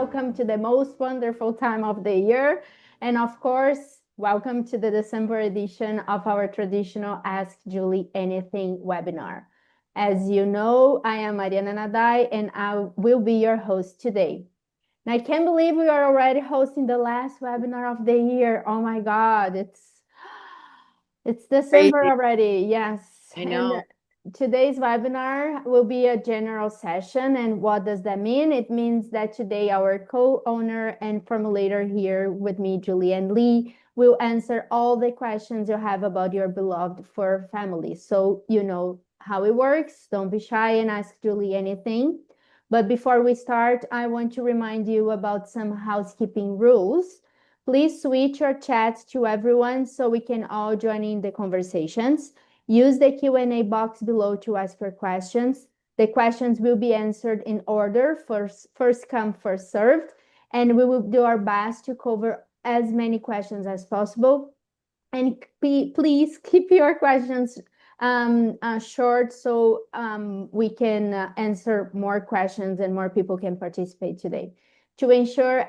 welcome to the most wonderful time of the year. And of course, welcome to the December edition of our traditional Ask Julie Anything webinar. As you know, I am Mariana Nadai and I will be your host today. And I can't believe we are already hosting the last webinar of the year. Oh my God, it's December Crazy. already. Yes. I know. And today's webinar will be a general session. And what does that mean? It means that today our co-owner and formulator here with me, Julianne Lee, will answer all the questions you have about your beloved fur family. So you know how it works. Don't be shy and ask Julie anything. But before we start, I want to remind you about some housekeeping rules. Please switch your chat to everyone so we can all join in the conversations. Use the Q&A box below to ask your questions. The questions will be answered in order, first come, first served, and we will do our best to cover as many questions as possible. And please keep your questions short so we can answer more questions and more people can participate today. To ensure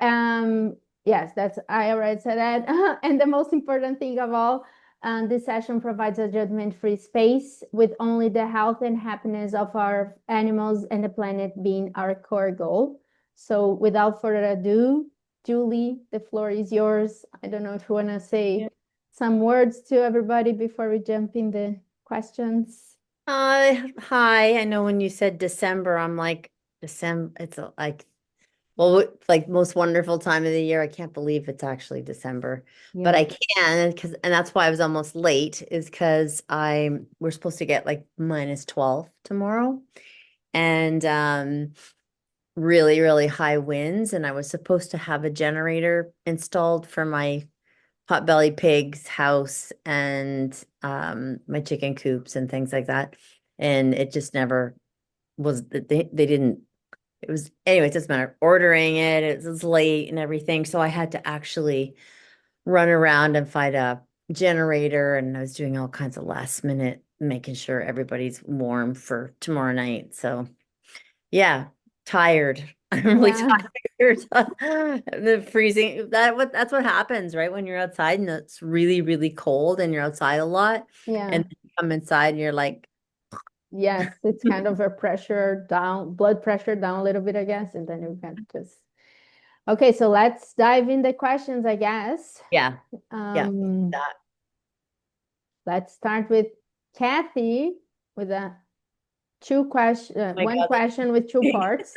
yes, I already said that. And the most important thing of all, this session provides a judgment-free space with only the health and happiness of our animals and the planet being our core goal. So without further ado, Julie, the floor is yours. I don't know if you want to say some words to everybody before we jump in the questions. Hi. I know when you said December, I'm like, December, well, like most wonderful time of the year. I can't believe it's actually December, but I can and that's why I was almost late is because we're supposed to get like -12 tomorrow and really, really high winds. And I was supposed to have a generator installed for my potbelly pig's house and my chicken coops and things like that. And it just never was, they didn't, it was, anyway, it doesn't matter. Ordering it was late and everything. So I had to actually run around and find a generator. And I was doing all kinds of last minute, making sure everybody's warm for tomorrow night. So yeah, tired. I'm really tired. The freezing, that's what happens, right? When you're outside and it's really, really cold and you're outside a lot. Yeah. And then you come inside and you're like, Yes, it's kind of a pressure down, blood pressure down a little bit, I guess, and then you can just. Okay, so let's dive in the questions, I guess. yeah. That. Let's start with Kathy with a one God. question with two parts.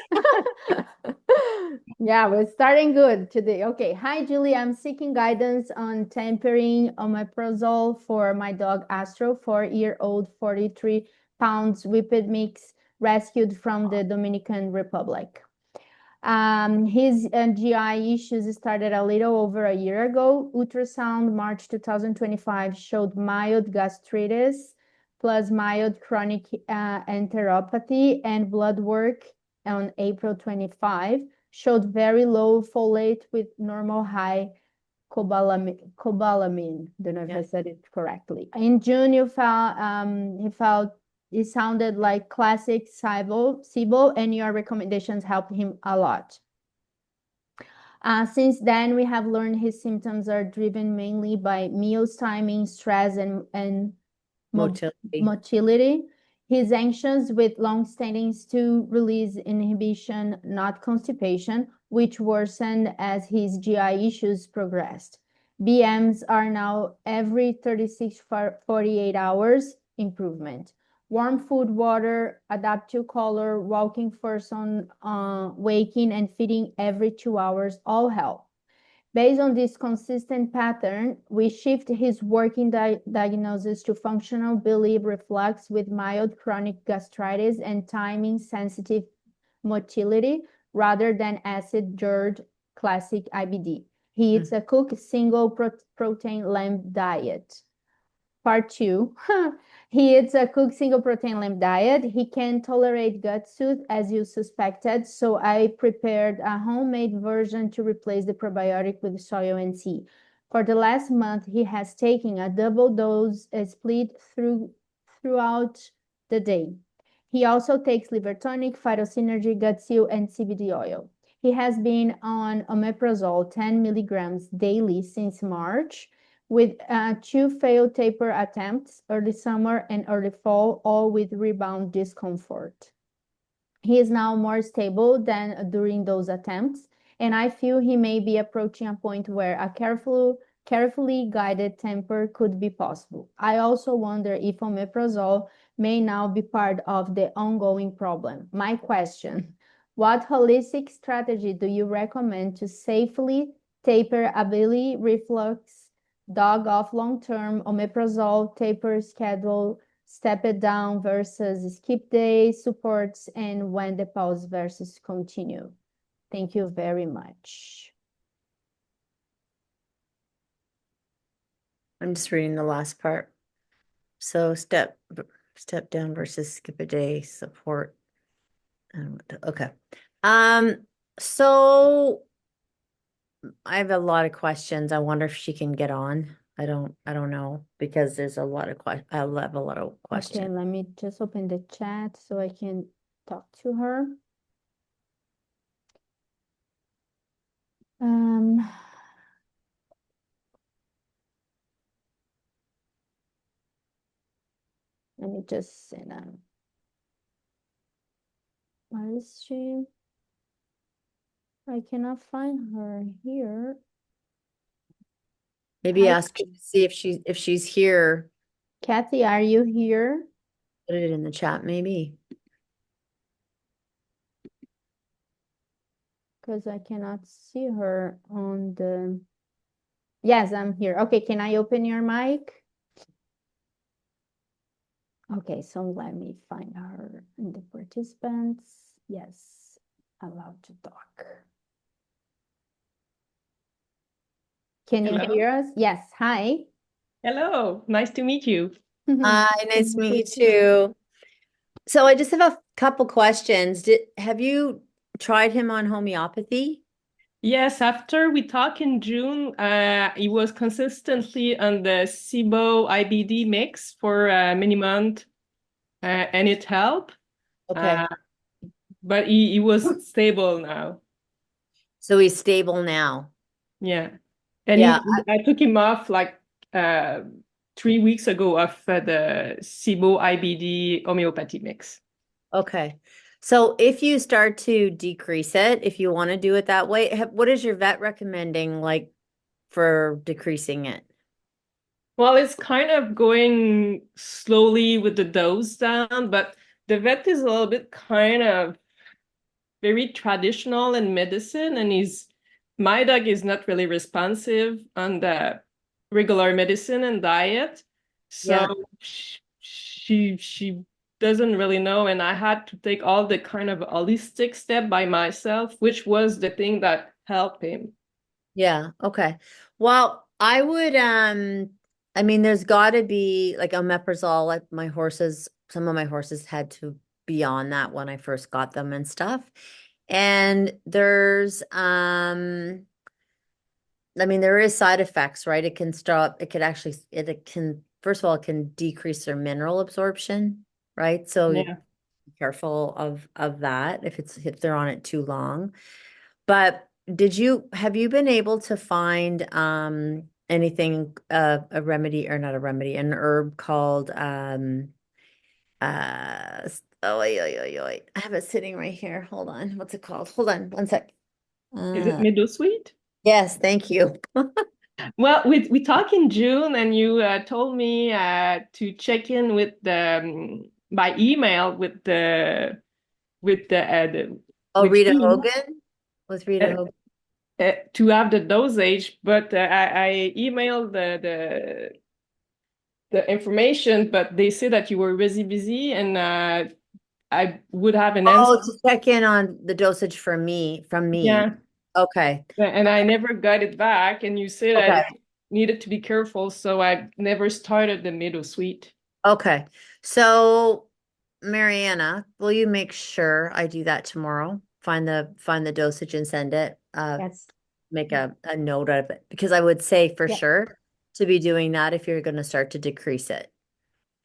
Yeah, we're starting good today. Okay. Hi, Julie. I'm seeking guidance on tempering omeprazole for my dog Astro, 4-year-old, 43 pounds whippet mix rescued from the Dominican Republic. His GI issues started a little over a year ago. Ultrasound March 2025 showed mild gastritis plus mild chronic enteropathy, and blood work on April 25 showed very low folate with normal high cobalamin. Don't know if I said it correctly. In June, it sounded like classic SIBO, and your recommendations helped him a lot. Since then, we have learned his symptoms are driven mainly by meals timing, stress, and motility. He's anxious with long-standing stool release inhibition, not constipation, which worsened as his GI issues progressed. BMs are now every 36 for 48 hours improvement. Warm food, water, adaptive color, walking first on waking and feeding every 2 hours all help. Based on this consistent pattern, we shift his working diagnosis to functional biliary reflux with mild chronic gastritis and timing-sensitive motility rather than acid GERD classic IBD. He eats a cooked single protein lamb diet. Part 2. He eats a cooked single protein lamb diet. He can tolerate gut soot as you suspected, so I prepared a homemade version to replace the probiotic with soy and tea. For the last month, he has taken a double dose split throughout the day. He also takes liver tonic, phytosynergy, gut seal, and CBD oil. He has been on omeprazole 10 milligrams daily since March, with 2 failed taper attempts early summer and early fall, all with rebound discomfort. He is now more stable than during those attempts, and I feel he may be approaching a point where a carefully guided taper could be possible. I also wonder if omeprazole may now be part of the ongoing problem. My question: what holistic strategy do you recommend to safely taper a biliary reflux dog off long-term omeprazole taper schedule, step it down versus skip day supports, and when the pause versus continue? Thank you very much. I'm just reading the last part. So step down versus skip a day support. Okay. So I have a lot of questions. I wonder if she can get on. I don't know because there's a lot of questions. I have a lot of questions. Okay, let me just open the chat so I can talk to her. Let me just say that. Where is she? I cannot find her here. Maybe Hi, ask her to see if she's here. Kathy, are you here? Put it in the chat, maybe. Because I cannot see her on the. Yes, I'm here. Okay, can I open your mic? Okay, so let me find her in the participants. Yes, allowed to talk. Can you Hello. hear us? Yes, hi. Hello, nice to meet you. Hi, nice to meet you too. So I just have a couple questions. Have you tried him on homeopathy? Yes, after we talked in June, he was consistently on the SIBO IBD mix for many months, and it helped. Okay. But he was stable now. So he's stable now. Yeah, and Yeah. I took him off like 3 weeks ago of the SIBO IBD homeopathy mix. Okay. So if you start to decrease it, if you want to do it that way, what is your vet recommending like for decreasing it? Well, it's kind of going slowly with the dose down, but the vet is a little bit kind of very traditional in medicine, and my dog is not really responsive on the regular medicine and diet. So Yeah. she doesn't really know, and I had to take all the kind of holistic step by myself, which was the thing that helped him. Yeah. Okay. Well, I would, I mean, there's got to be like omeprazole, like some of my horses had to be on that when I first got them and stuff. And I mean, there is side effects, right? It could actually, it can, first of all, it can decrease their mineral absorption, right? So you Yeah. be careful of that if they're on it too long. But have you been able to find anything, a remedy or not a remedy, an herb called I have it sitting right here. Hold on. What's it called? Hold on one sec. Is it Uh, Meadowsweet? yes, thank you. Well, we talked in June, and you told me to check in with the by email Oh, with Rita Jean, Hogan with Rita Hogan. to have the dosage, but I emailed the information, but they say that you were busy, and I would have an answer. Oh, to check in on the dosage from me. Yeah, Okay. and I never got it back, and you said I Okay. needed to be careful, so I never started the middle suite. Okay. So, Mariana, will you make sure I do that tomorrow? Find the dosage and send it. Yes. Make a note of it because I would say for Yeah. sure to be doing that if you're going to start to decrease it.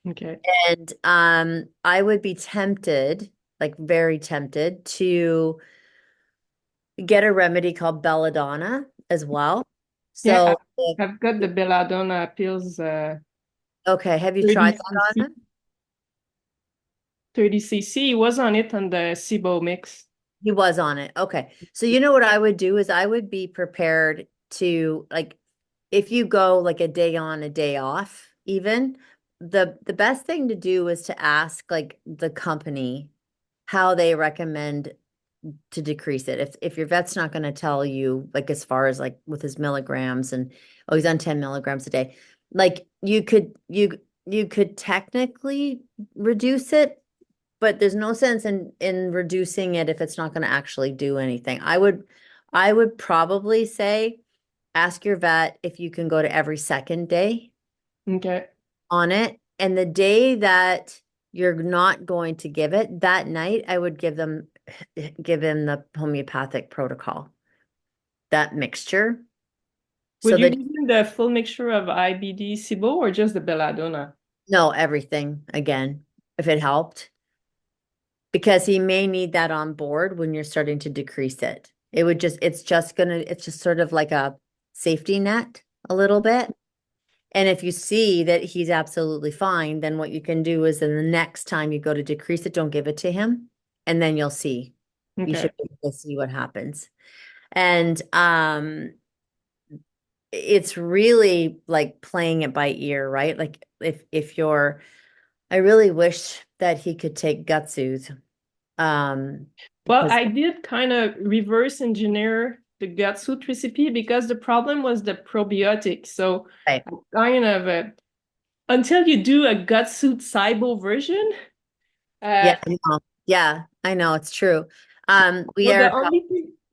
Okay. And I would be tempted, like very tempted to get a remedy called belladonna as well. Yeah, So, I've got the belladonna pills, okay, have you 30 tried that on cc. him? 30 cc. It was on it on the SIBO mix. He was on it. Okay. So you know what I would do is I would be prepared to like if you go like a day on, a day off, even the best thing to do is to ask like the company how they recommend to decrease it. If your vet's not going to tell you like as far as like with his milligrams and oh he's on 10 milligrams a day, like you could technically reduce it, but there's no sense in reducing it if it's not going to actually do anything. I would probably say ask your vet if you can go to every second day Okay. on it. And the day that you're not going to give it, that night I would give him the homeopathic protocol, that mixture. So Would you that give him the full mixture of IBD, SIBO, or just the belladonna? no, everything again, if it helped. Because he may need that on board when you're starting to decrease it. It's just sort of like a safety net a little bit. And if you see that he's absolutely fine, then what you can do is then the next time you go to decrease it, don't give it to him. And then you'll see. You Okay. should be able to see what happens. And it's really like playing it by ear, right? Like if you're I really wish that he could take gut soothe. Well, Because I did kind of reverse engineer the gut suit recipe because the problem was the probiotic. So right. kind of until you do a gut suit SIBO version, Yeah, uh, I know. Yeah, I know it's true. We well, are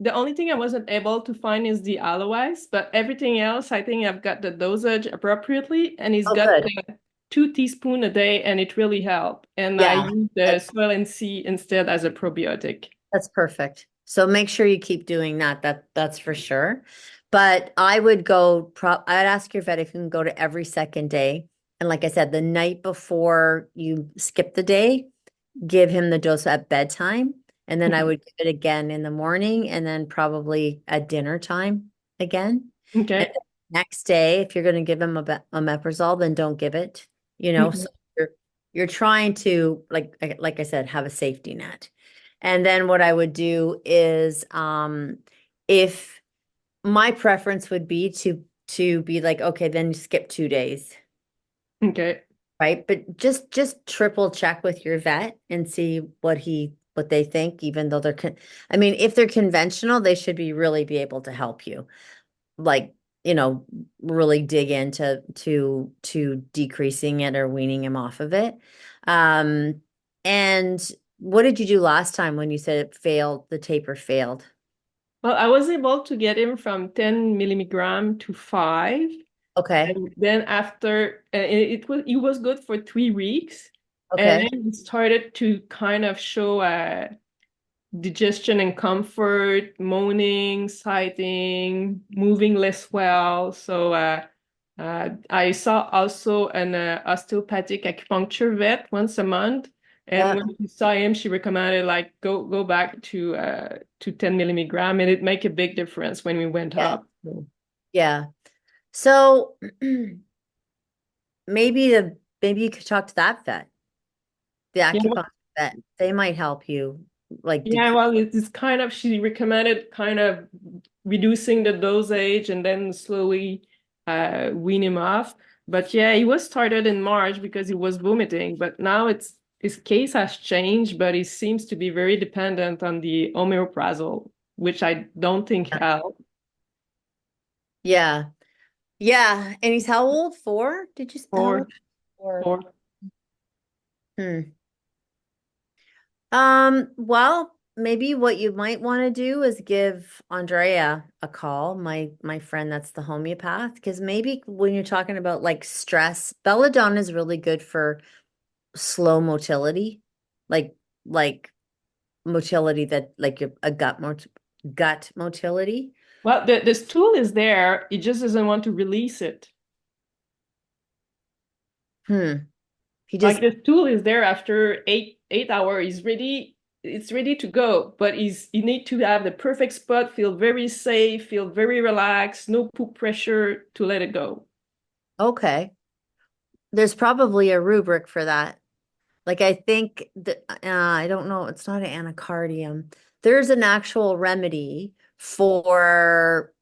the only thing I wasn't able to find is the aloes, but everything else, I think I've got the dosage appropriately, and it's oh got good. the 2 teaspoons a day, and it really helped. And I Yeah, use the soil and sea instead as a probiotic. that's perfect. So make sure you keep doing that. That's for sure. But I'd ask your vet if you can go to every second day. And like I said, the night before you skip the day, give him the dose at bedtime. And then I would give it again in the morning and then probably at dinner time again. And Okay. the next day, if you're going to give him a omeprazole, then don't give it, Okay. so you're trying to like I said, have a safety net. And then what I would do is if my preference would be to be like, okay, then skip 2 days, Okay. right? But just triple check with your vet and see what they think, even though I mean, if they're conventional, they should really be able to help you. Like, really dig into to decreasing it or weaning him off of it. And what did you do last time when you said it failed, the taper failed? Well, I was able to get him from 10 milligram to 5. Okay. And then after, it was good for 3 weeks. And Okay. then it started to kind of show digestion and comfort, moaning, sighting, moving less well. So I saw also an osteopathic acupuncture vet once a month. And Yeah. when she saw him, she recommended like go back to 10 milligram, and it make a big difference when we went Yeah. up. So, Yeah. So maybe you could talk to that vet, the yeah, acupuncture vet. They might help you like yeah. Well, it's kind of she recommended kind of reducing the dosage and then slowly wean him off. But yeah, he was started in March because he was vomiting, but now his case has changed, but he seems to be very dependent on the omeprazole, which I don't think helped. yeah. Yeah. And he's how old? 4? Did you how Or old? 4. or Hmm. Well, maybe what you might want to do is give Andrea a call, my friend that's the homeopath, because maybe when you're talking about like stress, belladonna is really good for slow motility, like like motility that like a gut motility. well, the stool is there. He just doesn't want to release it. Hmm. He Like just the stool is there after eight hours. He's ready. it's ready to go, but you need to have the perfect spot, feel very safe, feel very relaxed, no poop pressure to let it go. Okay. There's probably a rubric for that. Like I think that I don't know, it's not an anacardium. There's an actual remedy for,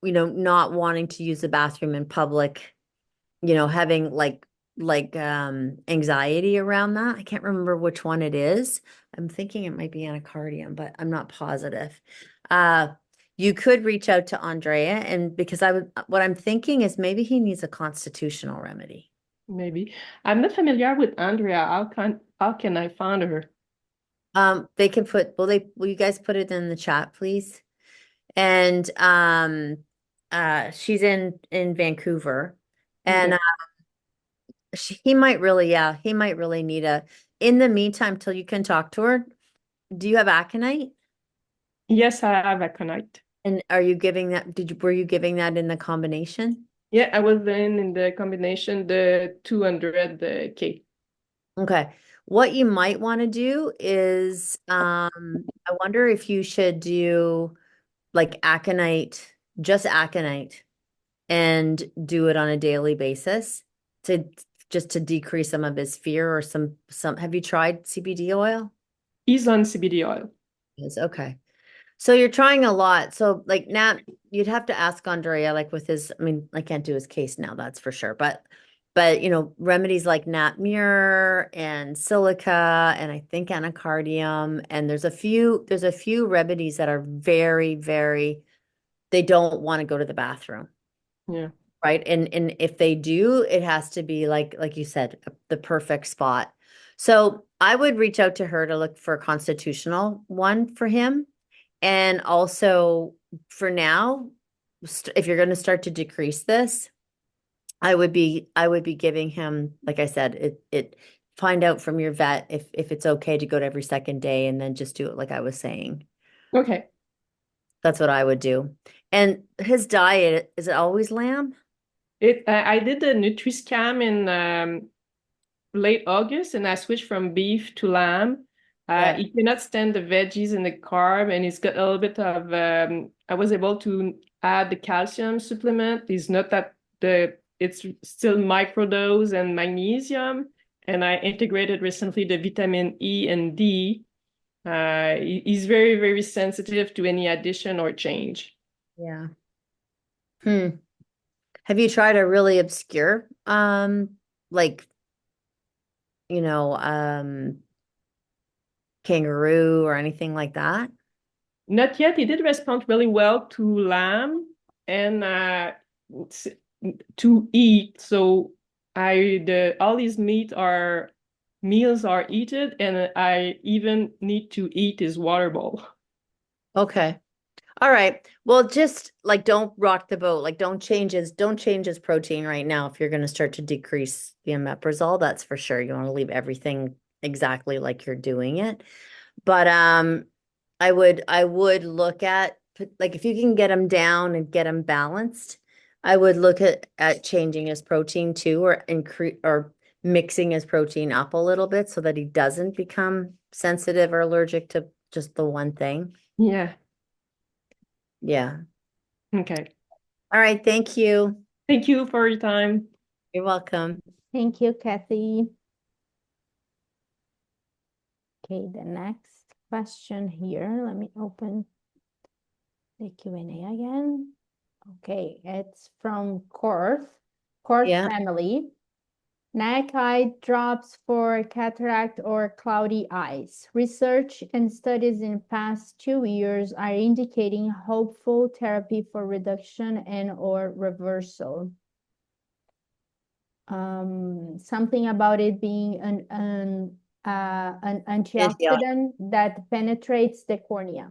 not wanting to use the bathroom in public, having anxiety around that. I can't remember which one it is. I'm thinking it might be anacardium, but I'm not positive. Uh, you could reach out to Andrea, and because what I'm thinking is maybe he needs a constitutional remedy. Maybe. I'm not familiar with Andrea. How can I find her? They can will you guys put it in the chat, please? And she's in Vancouver, and Okay. he might really, yeah, he might really need in the meantime, till you can talk to her, do you have aconite? Yes, I have a connect. And are you giving that, were you giving that in the combination? Yeah, I was in the combination, the 200K. Okay. What you might want to do is, I wonder if you should do like aconite, just aconite, and do it on a daily basis to just to decrease some of his fear or have you tried CBD oil? He's on CBD oil. Yes, okay. So you're trying a lot. So like Nat, you'd have to ask Andrea, like with his, I mean, I can't do his case now, that's for sure. But remedies like Nat Mure and silica and I think anacardium. And there's a few remedies that are very, very, they don't want to go to the bathroom. Yeah. Right. And if they do, it has to be like you said, the perfect spot. So I would reach out to her to look for a constitutional one for him. And also for now, if you're going to start to decrease this, I would be giving him, like I said, it find out from your vet if it's okay to go to every second day and then just do it like I was saying. Okay. That's what I would do. And his diet, is it always lamb? I did the Nutri-Scan in late August, and I switched from beef to lamb. Yeah. He cannot stand the veggies and the carb, and he's got a little bit of. I was able to add the calcium supplement. It's not that it's still microdose and magnesium, and I integrated recently the vitamin E and D. He's very, very sensitive to any addition or change. Yeah. Hmm. Have you tried a really obscure, like, you know, kangaroo or anything like that? Not yet. He did respond really well to lamb and to eat. So all these meals are eaten, and I even need to eat his water bowl. Okay. All right. Well, just like don't rock the boat. Like don't change his protein right now if you're going to start to decrease the omeprazole, that's for sure. You want to leave everything exactly like you're doing it. But I would look at like if you can get him down and get him balanced, I would look at changing his protein too or increase or mixing his protein up a little bit so that he doesn't become sensitive or allergic to just the one thing. Yeah. Yeah. Okay. All right. Thank you. Thank you for your time. You're welcome. Thank you, Kathy. Okay, the next question here. Let me open the Q&A again. Okay, it's from Korth Yeah. family. Neck eye drops for cataract or cloudy eyes. Research and studies in past 2 years are indicating hopeful therapy for reduction and or reversal. Something about it being an antioxidant that penetrates the cornea.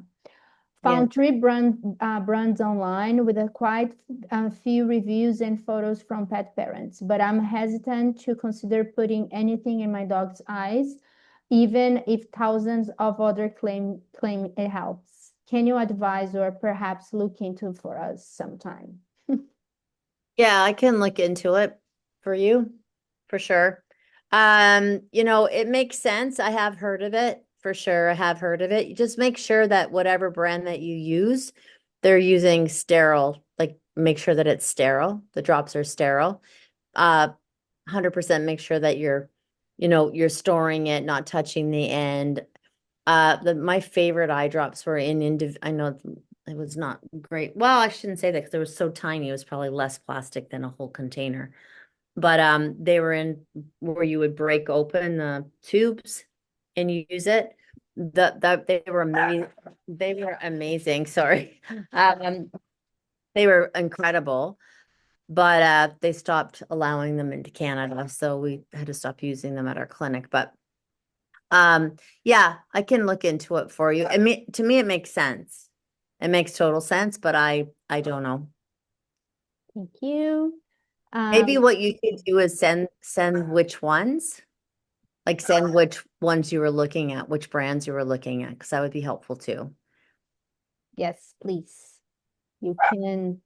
Found 3 brands online with quite a few reviews and photos from pet parents, but I'm hesitant to consider putting anything in my dog's eyes, even if thousands of others claim it helps. Can you advise or perhaps look into for us sometime? Yeah, I can look into it for you, for sure. It makes sense. I have heard of it for sure. I have heard of it. You just make sure that whatever brand that you use, they're using sterile, like make sure that it's sterile. The drops are sterile. 100% make sure that you're storing it, not touching the end. My favorite eye drops were I know it was not great. Well, I shouldn't say that because it was so tiny. It was probably less plastic than a whole container. But they were in where you would break open the tubes and you use it. They were amazing. They were amazing. Sorry. They were incredible. But they stopped allowing them into Canada, so we had to stop using them at our clinic. But yeah, I can look into it for you. To me, it makes sense. It makes total sense, but I don't know. Thank you. Maybe what you could do is send which ones, like send which ones you were looking at, which brands you were looking at, because that would be helpful too. Yes, please. You can.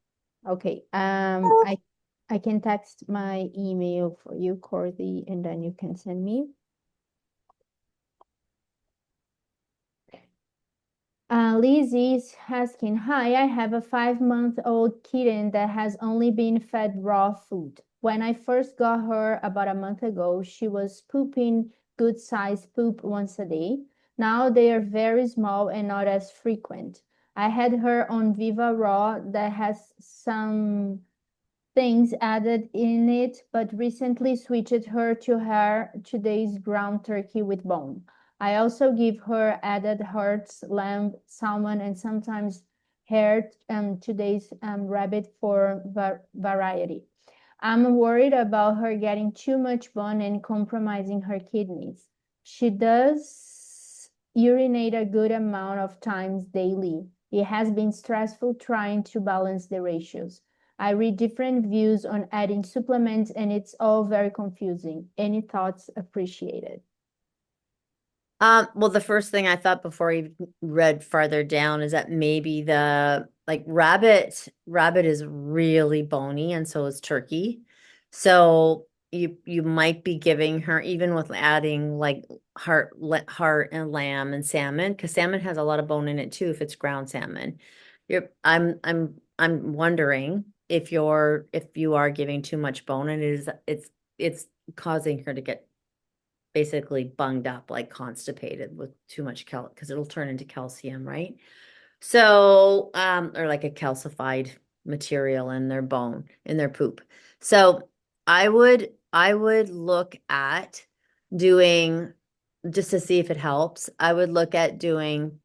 Okay. I can text my email for you, Cordy, and then you can send me. Lizzie's asking, hi, I have a 5-month-old kitten that has only been fed raw food. When I first got her about a month ago, she was pooping good-sized poop once a day. Now they are very small and not as frequent. I had her on Viva Raw that has some things added in it, but recently switched her to today's ground turkey with bone. I also give her added hearts, lamb, salmon, and sometimes hare today's rabbit for variety. I'm worried about her getting too much bone and compromising her kidneys. She does urinate a good amount of times daily. It has been stressful trying to balance the ratios. I read different views on adding supplements and it's all very confusing. Any thoughts appreciated? Well, the first thing I thought before I read farther down is that maybe rabbit is really bony and so is turkey. So you might be giving her, even with adding like heart and lamb and salmon, because salmon has a lot of bone in it too if it's ground salmon. I'm wondering if you are giving too much bone and it's causing her to get basically bunged up, like constipated with too much because it'll turn into calcium, right? So, or like a calcified material in their bone, in their poop. So I would look at doing, just to see if it helps, I would look at doing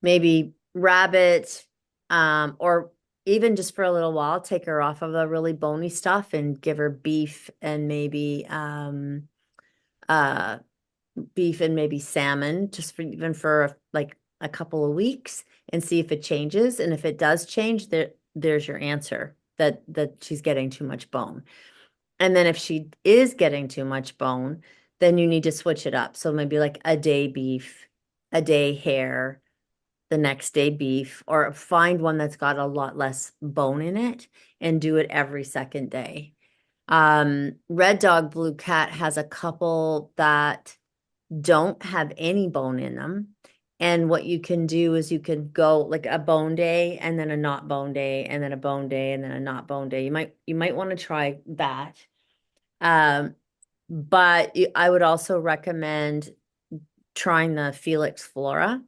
maybe rabbit, or even just for a little while, take her off of the really bony stuff and give her beef and maybe salmon, just for even for like a couple of weeks and see if it changes. And if it does change, there's your answer that she's getting too much bone. And then if she is getting too much bone, then you need to switch it up. So maybe like a day beef, a day hare, the next day beef, or find one that's got a lot less bone in it and do it every second day. Red Dog Blue Cat has a couple that don't have any bone in them. And what you can do is you can go like a bone day and then a not bone day and then a bone day and then a not bone day. You might want to try that. But I would also recommend trying the Felix Flora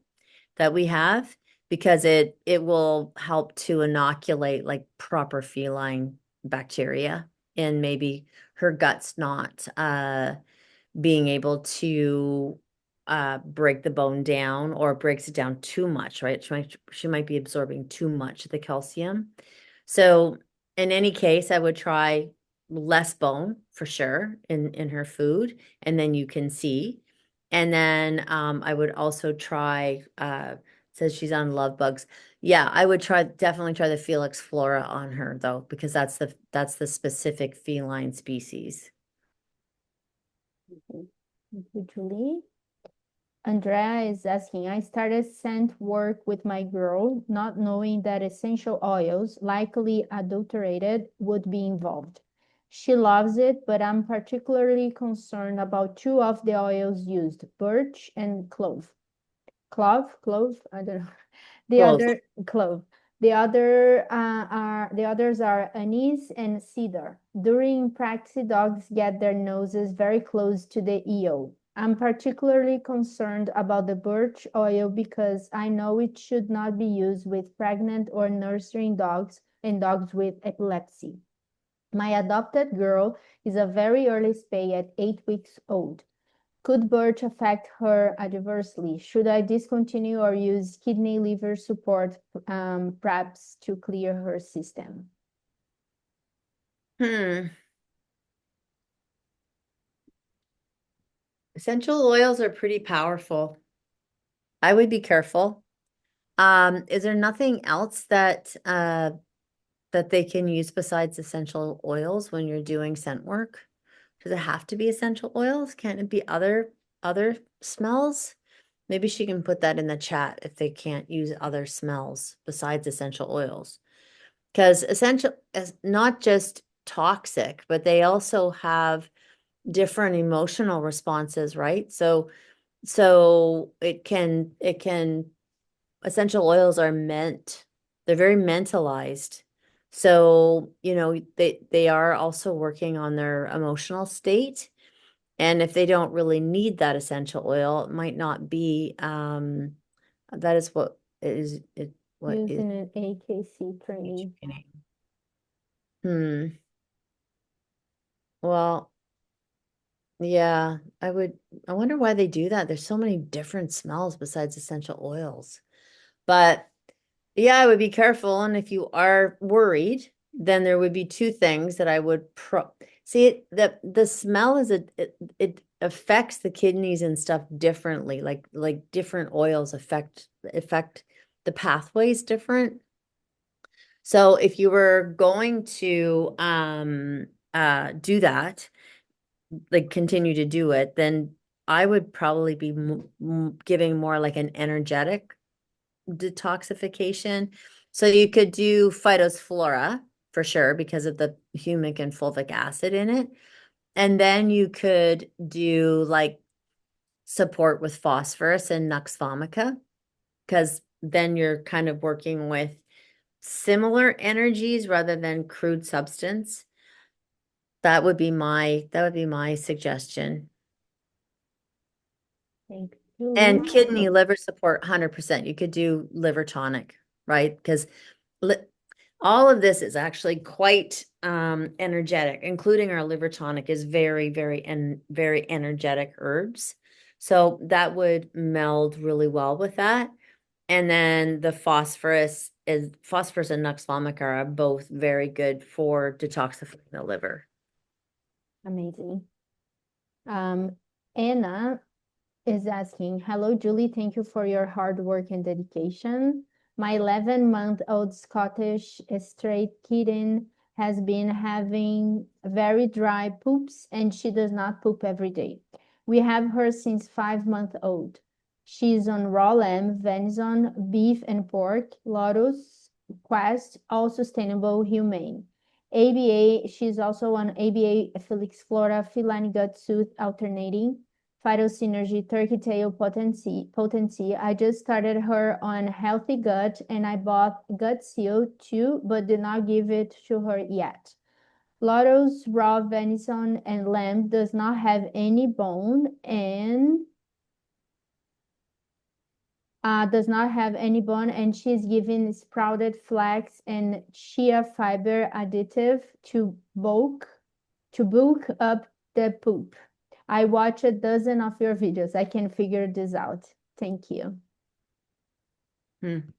that we have, because it will help to inoculate like proper feline bacteria and maybe her gut's not being able to break the bone down, or breaks it down too much, right? She might be absorbing too much of the calcium. So in any case, I would try less bone for sure in her food, and then you can see. And then I would also try, says she's on love bugs. Yeah, I would definitely try the Felix Flora on her though, because that's the specific feline species. Thank you, Julie. Andrea is asking, I started scent work with my girl, not knowing that essential oils, likely adulterated, would be involved. She loves it, but I'm particularly concerned about two of the oils used, birch and clove. Clove, I don't know. The Clove. other clove. The others are anise and cedar. During practice, dogs get their noses very close to the EO. I'm particularly concerned about the birch oil because I know it should not be used with pregnant or nursing dogs and dogs with epilepsy. My adopted girl is a very early spay at 8 weeks old. Could birch affect her adversely? Should I discontinue or use kidney liver support perhaps to clear her system? Essential oils are pretty powerful. I would be careful. Is there nothing else that that they can use besides essential oils when you're doing scent work? Does it have to be essential oils? Can't it be other smells? Maybe she can put that in the chat if they can't use other smells besides essential oils. Because essential is not just toxic, but they also have different emotional responses, right? So essential oils are they're very mentalized. So, they are also working on their emotional state. And if they don't really need that essential oil, it might not be, that is what is it, what is Using an AKC training. Well, yeah, I wonder why they do that. There's so many different smells besides essential oils. But yeah, I would be careful. And if you are worried, then there would be two things that I would see the smell it affects the kidneys and stuff differently. Like different oils affect the pathways different. So if you were going to do that, like continue to do it, then I would probably be giving more like an energetic detoxification. So you could do phytophthora for sure because of the humic and fulvic acid in it. And then you could do like support with phosphorus and nux vomica, because then you're kind of working with similar energies rather than crude substance. That would be my suggestion. Thank you. And kidney liver support, 100%. You could do liver tonic, right? Because all of this is actually quite energetic, including our liver tonic is very, very energetic herbs. So that would meld really well with that. And then the phosphorus and nux vomica are both very good for detoxifying the liver. Amazing. Anna is asking, hello, Julie. Thank you for your hard work and dedication. My 11-month-old Scottish straight kitten has been having very dry poops and she does not poop every day. We have her since 5 months old. She's on raw lamb, venison, beef and pork, Lotus, Quest, all sustainable, humane. ABA, she's also on ABA Felix Flora Feline Gut Soothe alternating. Phytosynergy turkey tail potency. I just started her on healthy gut and I bought gut seal too, but did not give it to her yet. Lotus raw venison and lamb does not have any bone and she's given sprouted flax and chia fiber additive to bulk up the poop. I watched a dozen of your videos. I can figure this out. Thank you. I'm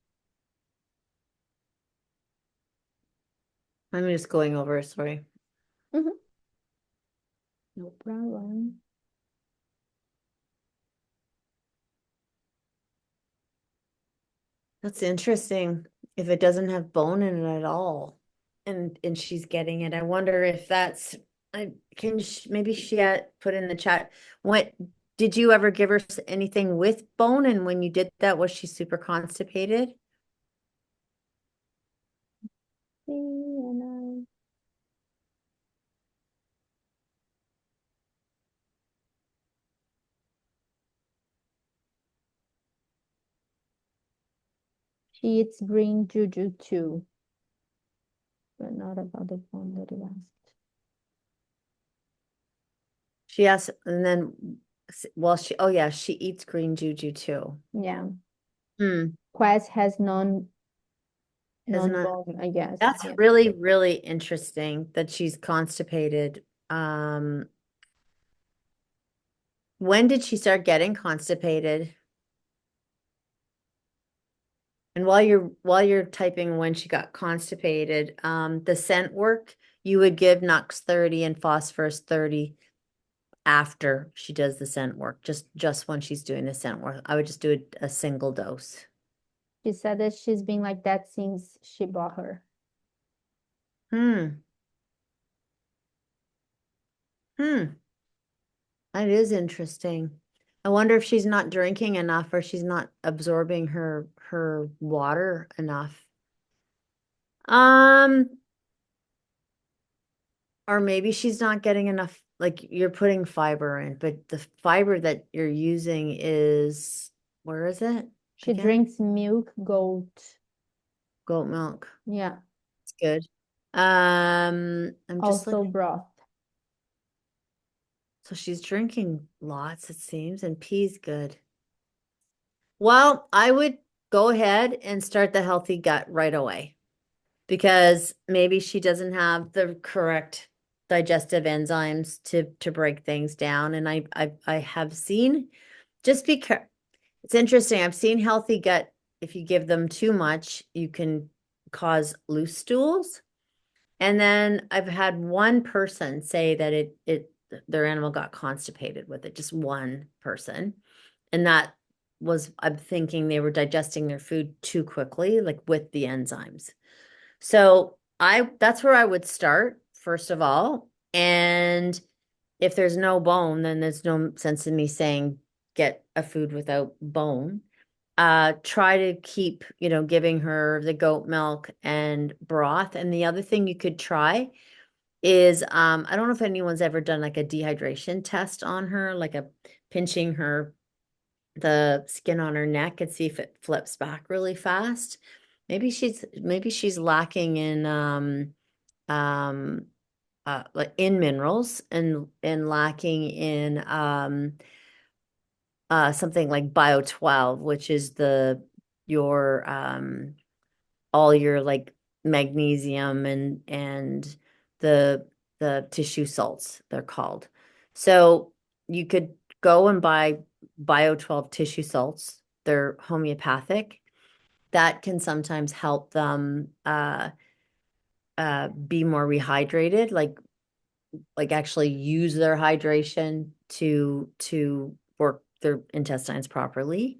just going over, sorry. No problem. That's interesting. If it doesn't have bone in it at all, and she's getting it, I wonder if that's. Maybe she had put in the chat. What did you ever give her anything with bone? And when you did that, was she super constipated? She eats green juju too, but not about the one that you asked. She asked, and then, well, oh yeah, she eats green juju too. Yeah. Hmm. Quest has non Isn't it? bone, I guess. That's Yeah. really, really interesting that she's constipated. When did she start getting constipated? And while you're typing when she got constipated, the scent work, you would give Nux 30 and Phosphorus 30 after she does the scent work, just when she's doing the scent work. I would just do a single dose. She said that she's been like that since she bought her. Hmm. That is interesting. I wonder if she's not drinking enough or she's not absorbing her water enough. Um, or maybe she's not getting enough, like you're putting fiber in, but the fiber that you're using is, where is it She again? drinks milk, goat. Goat milk. Yeah. It's good. I'm just Also looking. broth. So she's drinking lots, it seems, and pea's good. Well, I would go ahead and start the healthy gut right away because maybe she doesn't have the correct digestive enzymes to break things down. And I have seen, just because it's interesting, I've seen healthy gut, if you give them too much, you can cause loose stools. And then I've had one person say that their animal got constipated with it, just one person. And that was, I'm thinking they were digesting their food too quickly, like with the enzymes. So that's where I would start, first of all. And if there's no bone, then there's no sense in me saying get a food without bone. Try to keep, giving her the goat milk and broth. And the other thing you could try is, I don't know if anyone's ever done like a dehydration test on her, like a pinching the skin on her neck and see if it flips back really fast. Maybe she's lacking in like in minerals and lacking in something like bio-12, which is your all your like magnesium and the tissue salts, they're called. So you could go and buy bio-12 tissue salts. They're homeopathic. That can sometimes help them be more rehydrated, like actually use their hydration to work their intestines properly.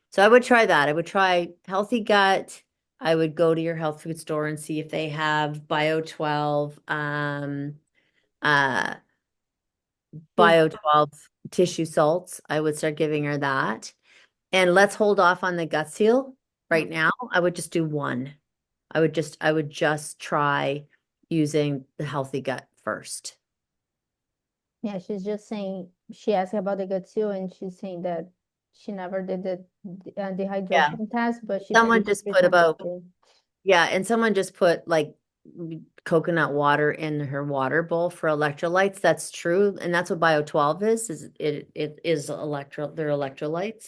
So I would try that. I would try healthy gut. I would go to your health food store and see if they have bio-12 uh bio-12 tissue salts. I would start giving her that. And let's hold off on the gut seal right now. I would just do one. I would just try using the healthy gut first. Yeah, she's just saying, she asked about the gut seal and she's saying that she never did the Yeah. dehydration test, but she Someone thinks just she's put not about, good. yeah, and someone just put like coconut water in her water bowl for electrolytes. That's true. And that's what bio-12 is it is they're electrolytes,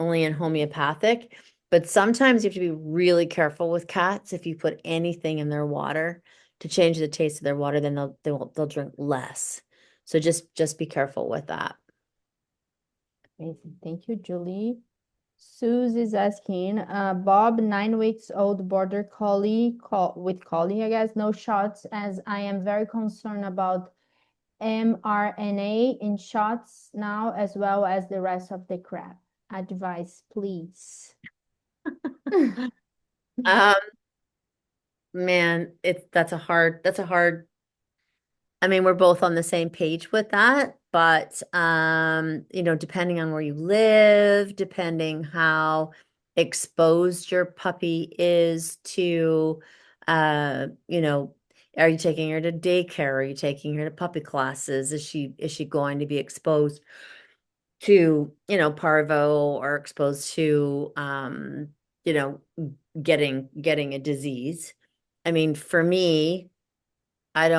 only in homeopathic. But sometimes you have to be really careful with cats. If you put anything in their water to change the taste of their water, then they'll drink less. So just be careful with that. Amazing. Thank you, Julie. Suze is asking, Bob, 9 weeks old border collie with collie, I guess, no shots, as I am very concerned about MRNA in shots now, as well as the rest of the crap. Advice, please. Um, man, that's a hard. I mean, we're both on the same page with that, but depending on where you live, depending how exposed your puppy is to, uh, you know, are you taking her to daycare? Are you taking her to puppy classes? Is she going to be exposed to, parvo or exposed to you know, getting a disease. I mean, for me, I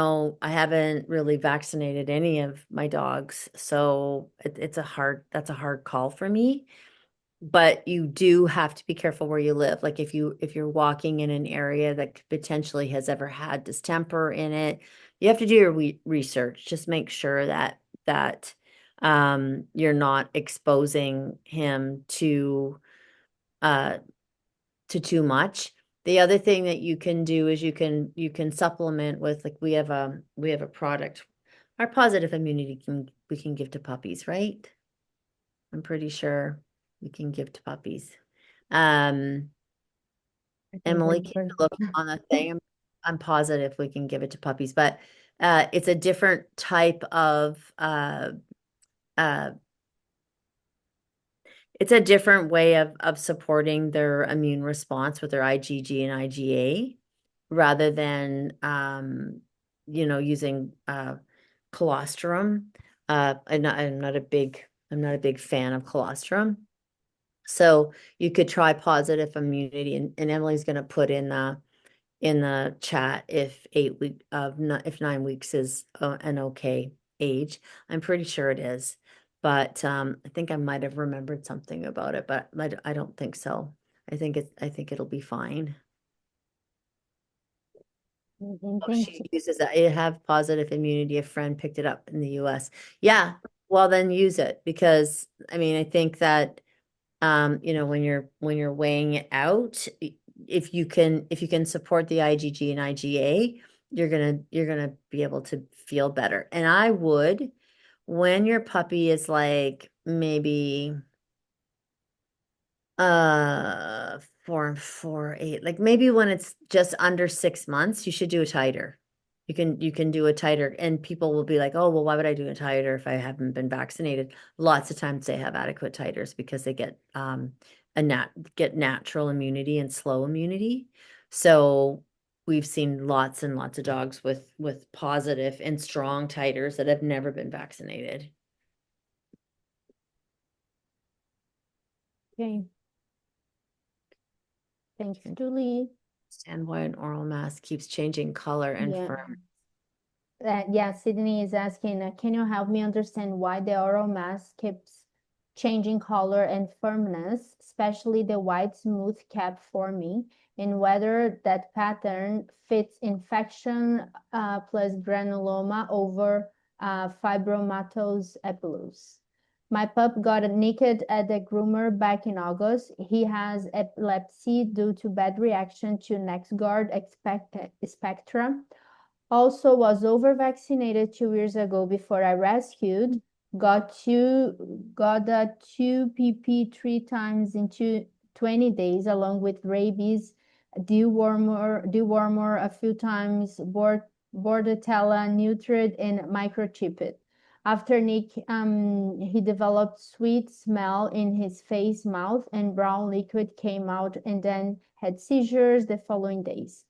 haven't really vaccinated any of my dogs, so that's a hard call for me. But you do have to be careful where you live. Like if you're walking in an area that potentially has ever had distemper in it, you have to do your research. Just make sure that you're not exposing him to too much. The other thing that you can do is you can supplement with, like, we have a product, our positive immunity we can give to puppies, right? I'm pretty sure we can give to puppies. I think Emily that's can very look on the thing. I'm positive we can give it to puppies, but it's a different type of uh it's a different way of supporting their immune response with their IgG and IgA rather than using colostrum. I'm not a big fan of colostrum. So you could try positive immunity, and Emily's going to put in the chat if 9 weeks is an okay age. I'm pretty sure it is, but I think I might have remembered something about it, but I don't think so. I think it'll be fine. Oh, Thank she you. uses that. I have positive immunity. A friend picked it up in the US. Yeah, well then use it, because I mean I think that when you're weighing it out, if you can support the IgG and IgA, you're gonna be able to feel better. And I would, when your puppy is like maybe 4 and 4, 8, like maybe when it's just under 6 months, you should do a titer. You can do a titer, and people will be like, oh, well, why would I do a titer if I haven't been vaccinated? Lots of times they have adequate titers because they get natural immunity and slow immunity. So we've seen lots and lots of dogs with positive and strong titers that have never been vaccinated. Okay. Thanks, Julie. Understand why an oral mask keeps changing color and Yeah. firm. Yeah, Sydney is asking, can you help me understand why the oral mask keeps changing color and firmness, especially the white smooth cap forming, and whether that pattern fits infection plus granuloma over fibromatous epilepsy? My pup got nicked at the groomer back in August. He has epilepsy due to bad reaction to NexGard spectra. Also was over-vaccinated 2 years ago before I rescued. Got a 2 pp 3 times in 20 days, along with rabies, dewormer a few times, Bordetella neutered and microchipped. After Nick, he developed sweet smell in his face, mouth, and brown liquid came out, and then had seizures the following days.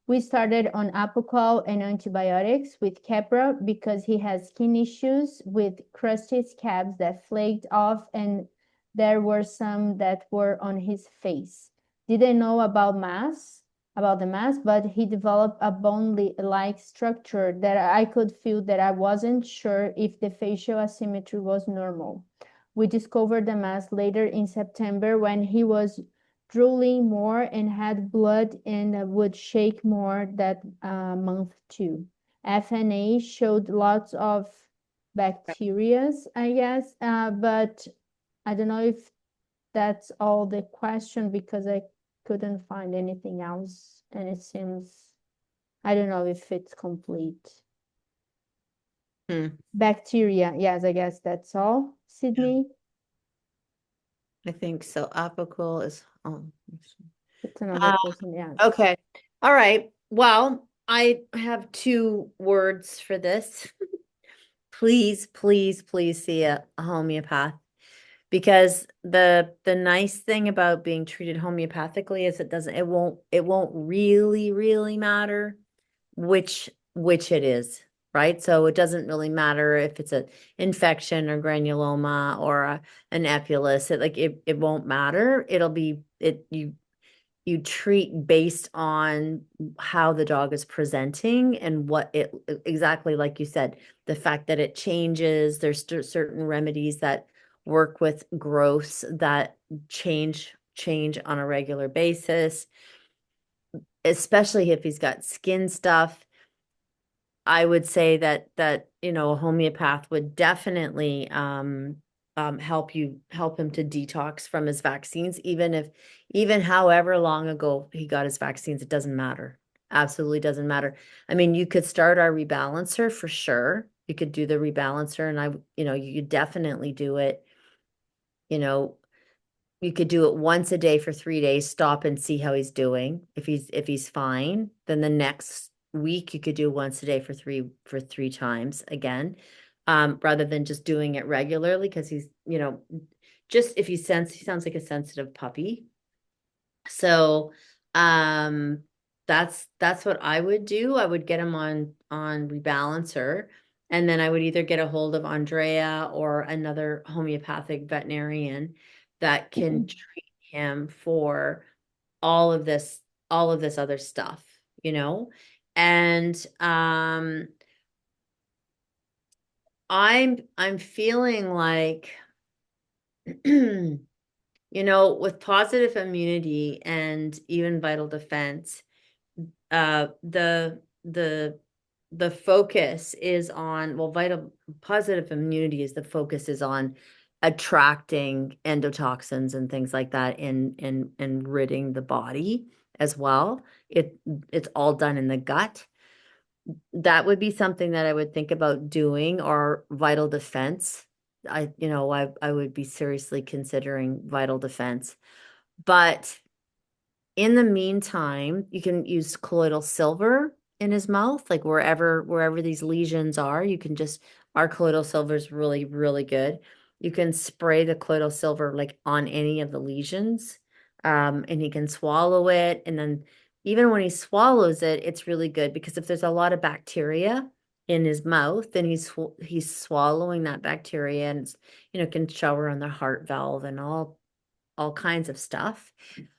We started on Apoquel and antibiotics with Keppra because he has skin issues with crusty scabs that flaked off, and there were some that were on his face. Didn't know about the mass, but he developed a bone-like structure that I could feel, that I wasn't sure if the facial asymmetry was normal. We discovered the mass later in September when he was drooling more and had blood and would shake more that month too. FNA showed lots of bacterias, I guess, but I don't know if that's all the question, because I couldn't find anything else, and it seems, I don't know if it's complete. Bacteria, yes, I guess that's all. Sydney? I think so. Apoquel is It's another person, yeah. okay. All right. Well, I have 2 words for this. Please, please, please see a homeopath, because the nice thing about being treated homeopathically is it won't really matter which it is, right? So it doesn't really matter if it's an infection or granuloma or an epulis. It won't matter. you treat based on how the dog is presenting and what it exactly like you said, the fact that it changes. There's certain remedies that work with growths that change on a regular basis, especially if he's got skin stuff. I would say that a homeopath would definitely help him to detox from his vaccines, even however long ago he got his vaccines, it doesn't matter. Absolutely doesn't matter. I mean, you could start our rebalancer for sure. You could do the rebalancer, and you could definitely do it. You could do it once a day for 3 days, stop and see how he's doing. If he's fine, then the next week you could do once a day for three times again, rather than just doing it regularly, because he's, just if he sounds like a sensitive puppy. So, that's what I would do. I would get him on rebalancer, and then I would either get a hold of Andrea or another homeopathic veterinarian that can treat him for all of this other stuff, and I'm feeling like with positive immunity and even vital defense, the focus is on, positive immunity is the focus is on attracting endotoxins and things like that and ridding the body as well. It's all done in the gut. That would be something that I would think about doing, or vital defense. I would be seriously considering vital defense. But in the meantime, you can use colloidal silver in his mouth, like wherever these lesions are. Our colloidal silver is really, really good. You can spray the colloidal silver like on any of the lesions, and he can swallow it. And then even when he swallows it, it's really good, because if there's a lot of bacteria in his mouth, then he's swallowing that bacteria, and can shower on the heart valve and all kinds of stuff.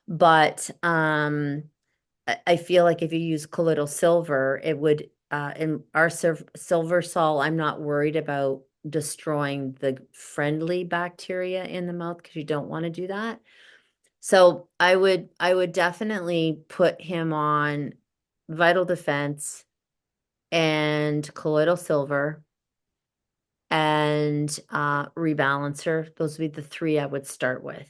But I feel like if you use colloidal silver, it would, in our silver sol, I'm not worried about destroying the friendly bacteria in the mouth, because you don't want to do that. So I would definitely put him on vital defense and colloidal silver and rebalancer. Those would be the 3 I would start with.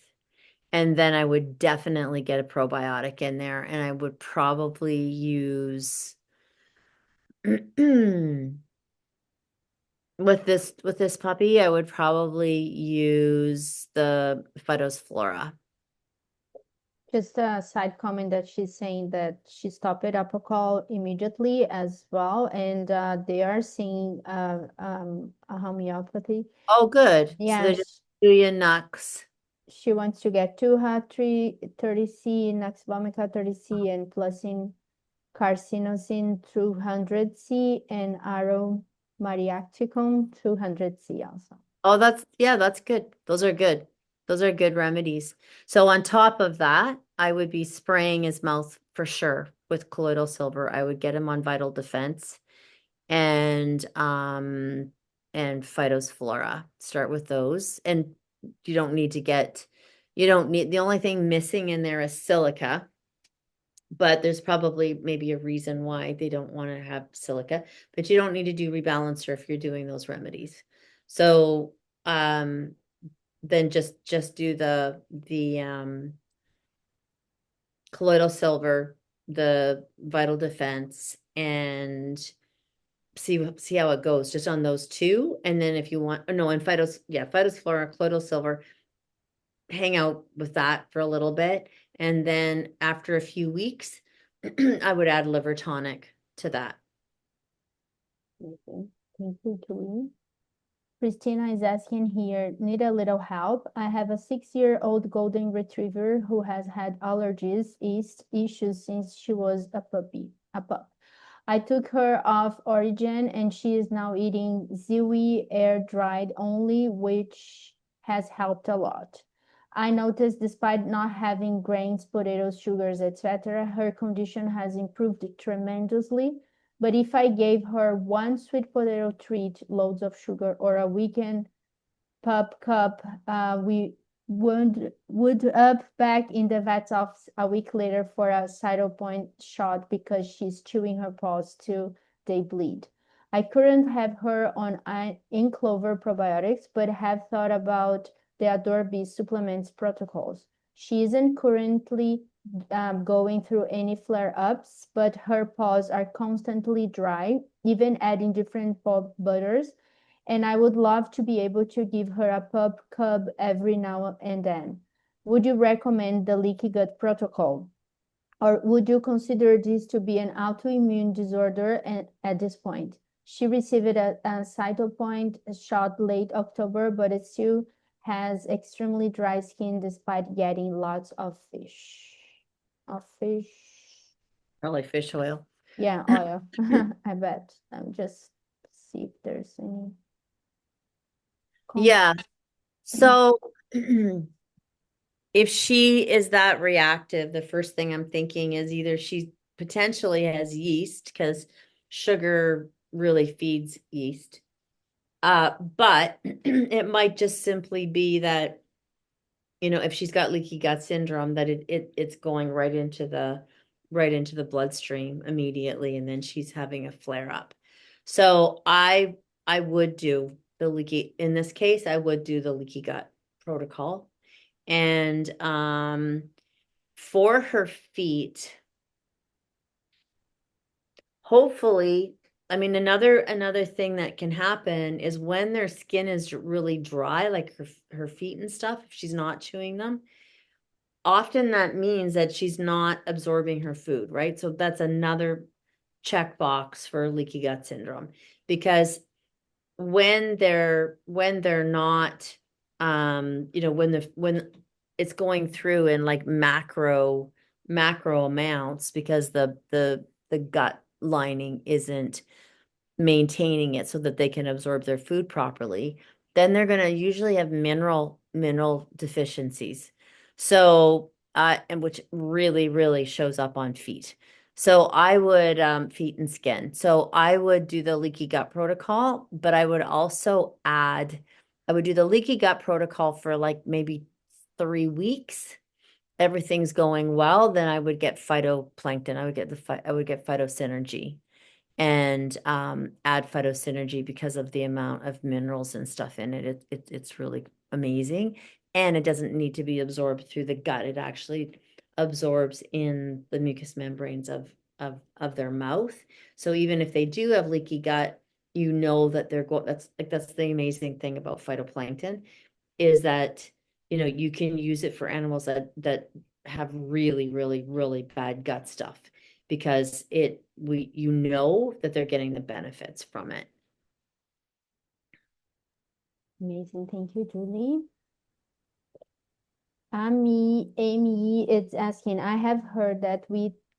And then I would definitely get a probiotic in there, and I would probably use with this puppy, I would probably use the Phytophthora. Just a side comment that she's saying that she stopped Apothecary immediately as well, and they are seeing a homeopathy. Oh, good. So Yeah, they're just doing Nux. she wants to get 230C, Nux vomica 30C, and Plusin carcinosin 200C, and Aromariacticum 200C also. Oh, that's good. Those are good. Those are good remedies. So on top of that, I would be spraying his mouth for sure with colloidal silver. I would get him on vital defense and Phytophthora. Start with those. And the only thing missing in there is silica. But there's probably maybe a reason why they don't want to have silica, but you don't need to do rebalancer if you're doing those remedies. So then just do the colloidal silver, the vital defense, and see how it goes just on those 2. And then if you want, and Phytophthora, colloidal silver, hang out with that for a little bit. And then after a few weeks, I would add liver tonic to that. Okay. Thank you, Julie. Christina is asking here, need a little help. I have a 6-year-old golden retriever who has had allergies, yeast issues since she was a pup. I took her off Origin, and she is now eating Ziwi air dried only, which has helped a lot. I noticed despite not having grains, potatoes, sugars, etc., her condition has improved tremendously. But if I gave her one sweet potato treat, loads of sugar, or a weekend pup cup, we would up back in the vet's office a week later for a cytopoint shot because she's chewing her paws till they bleed. I couldn't have her on in clover probiotics, but have thought about the Adore Bees supplements protocols. She isn't currently going through any flare-ups, but her paws are constantly dry, even adding different paw butters, and I would love to be able to give her a pup cub every now and then. Would you recommend the leaky gut protocol? Or would you consider this to be an autoimmune disorder at this point? She received a cytopoint shot late October, but it still has extremely dry skin despite getting lots of fish. Of fish. Probably fish oil. Yeah, oil. I bet. Just see if there's any. Yeah. So if she is that reactive, the first thing I'm thinking is either she potentially has yeast because sugar really feeds yeast. But it might just simply be that, if she's got leaky gut syndrome, that it's going right into the bloodstream immediately, and then she's having a flare up. So I would do the leaky, in this case, I would do the leaky gut protocol. And for her feet, hopefully, I mean, another thing that can happen is when their skin is really dry, like her feet and stuff, if she's not chewing them, often that means that she's not absorbing her food, right? So that's another checkbox for leaky gut syndrome, because when they're not, when it's going through in like macro amounts because the gut lining isn't maintaining it so that they can absorb their food properly, then they're going to usually have mineral deficiencies. So and which really shows up on feet. So I would feet and skin. So I would do the leaky gut protocol, but I would also add, I would do the leaky gut protocol for like maybe 3 weeks. Everything's going well, then I would get phytoplankton. I would get phytosynergy and add phytosynergy because of the amount of minerals and stuff in it. It's really amazing. And it doesn't need to be absorbed through the gut. It actually absorbs in the mucous membranes of their mouth. So even if they do have leaky gut, that they're going, that's the amazing thing about phytoplankton, is that, you can use it for animals that have really bad gut stuff, because that they're getting the benefits from it. Amazing. Thank you, Julie. Amy is asking, I have heard that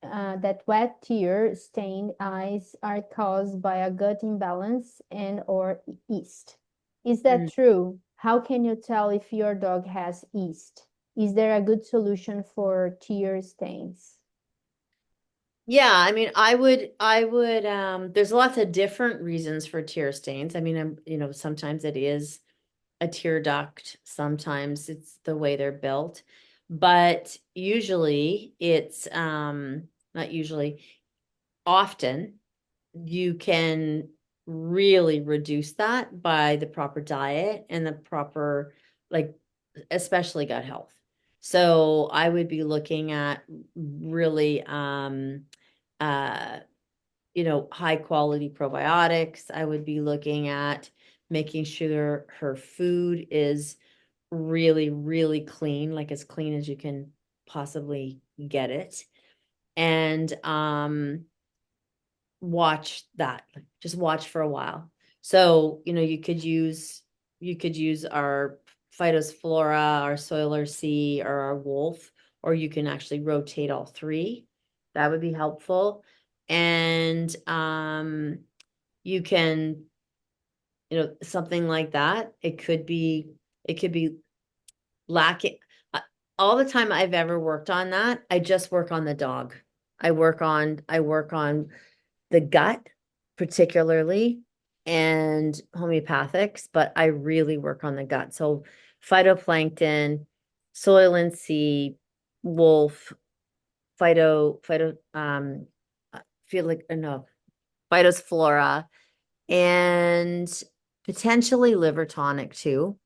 that wet tear stained eyes are caused by a gut imbalance and or yeast. Is that true? How can you tell if your dog has yeast? Is there a good solution for tear stains? Yeah, I mean, I would, there's lots of different reasons for tear stains. I mean, sometimes it is a tear duct, sometimes it's the way they're built, but usually it's, not usually, often you can really reduce that by the proper diet and the proper, like, especially gut health. So I would be looking at really, high quality probiotics. I would be looking at making sure her food is really clean, like as clean as you can possibly get it. And watch that, just watch for a while. So, you could use our Phytosflora, our Soiler C, or our Wolf, or you can actually rotate all three. That would be helpful. And you can, something like that. It could be lacking. all the time I've ever worked on that, I just work on the dog. I work on the gut particularly and homeopathics, but I really work on the gut. So phytoplankton, soil and sea, wolf, I feel like no, phytospora, and potentially liver tonic too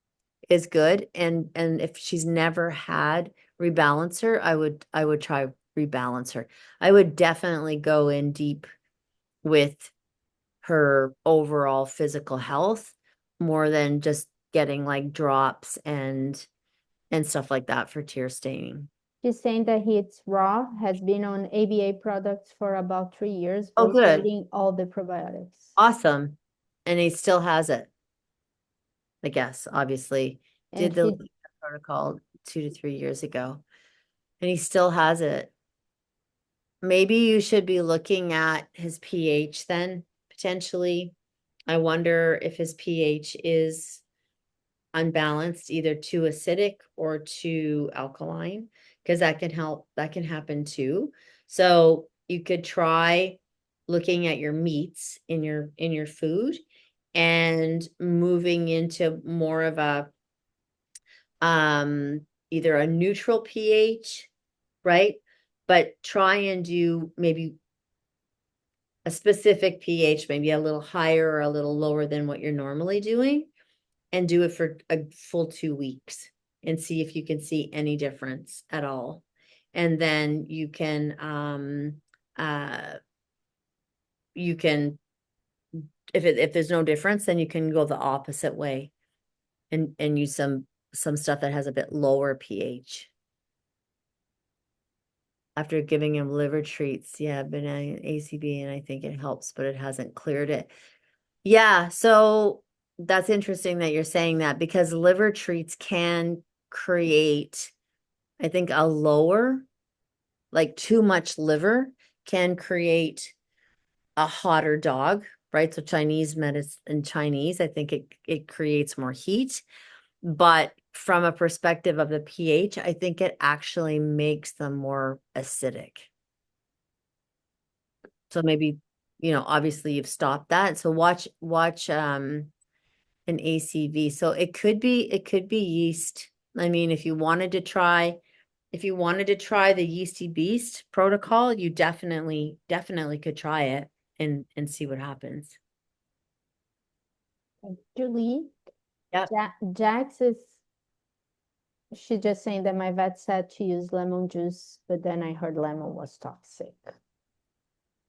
is good. And if she's never had rebalancer, I would try rebalancer. I would definitely go in deep with her overall physical health more than just getting like drops and stuff like that for tear staining. She's saying that it's raw, has been on ABA products for about 3 years, Oh, good. rotating all the probiotics. Awesome. And he still has it. I guess, obviously, did And the she, protocol 2 to 3 years ago, and he still has it. Maybe you should be looking at his pH then, potentially. I wonder if his pH is unbalanced, either too acidic or too alkaline, because that can help, that can happen too. So you could try looking at your meats in your food and moving into more of a either a neutral pH, right? But try and do maybe a specific pH, maybe a little higher or a little lower than what you're normally doing, and do it for a full 2 weeks and see if you can see any difference at all. And then you can if there's no difference, then you can go the opposite way and use some stuff that has a bit lower pH. After giving him liver treats, yeah, benign ACB, and I think it helps, but it hasn't cleared it. Yeah, so that's interesting that you're saying that, because liver treats can create, I think, a lower, like too much liver can create a hotter dog, right? So Chinese medicine, in Chinese, I think it creates more heat. But from a perspective of the pH, I think it actually makes them more acidic. So maybe, obviously you've stopped that. So watch an ACV. So it could be yeast. I mean, if you wanted to try the Yeasty Beast protocol, you definitely could try it and see what happens. Julie, Yep. Jax she's just saying that my vet said to use lemon juice, but then I heard lemon was toxic.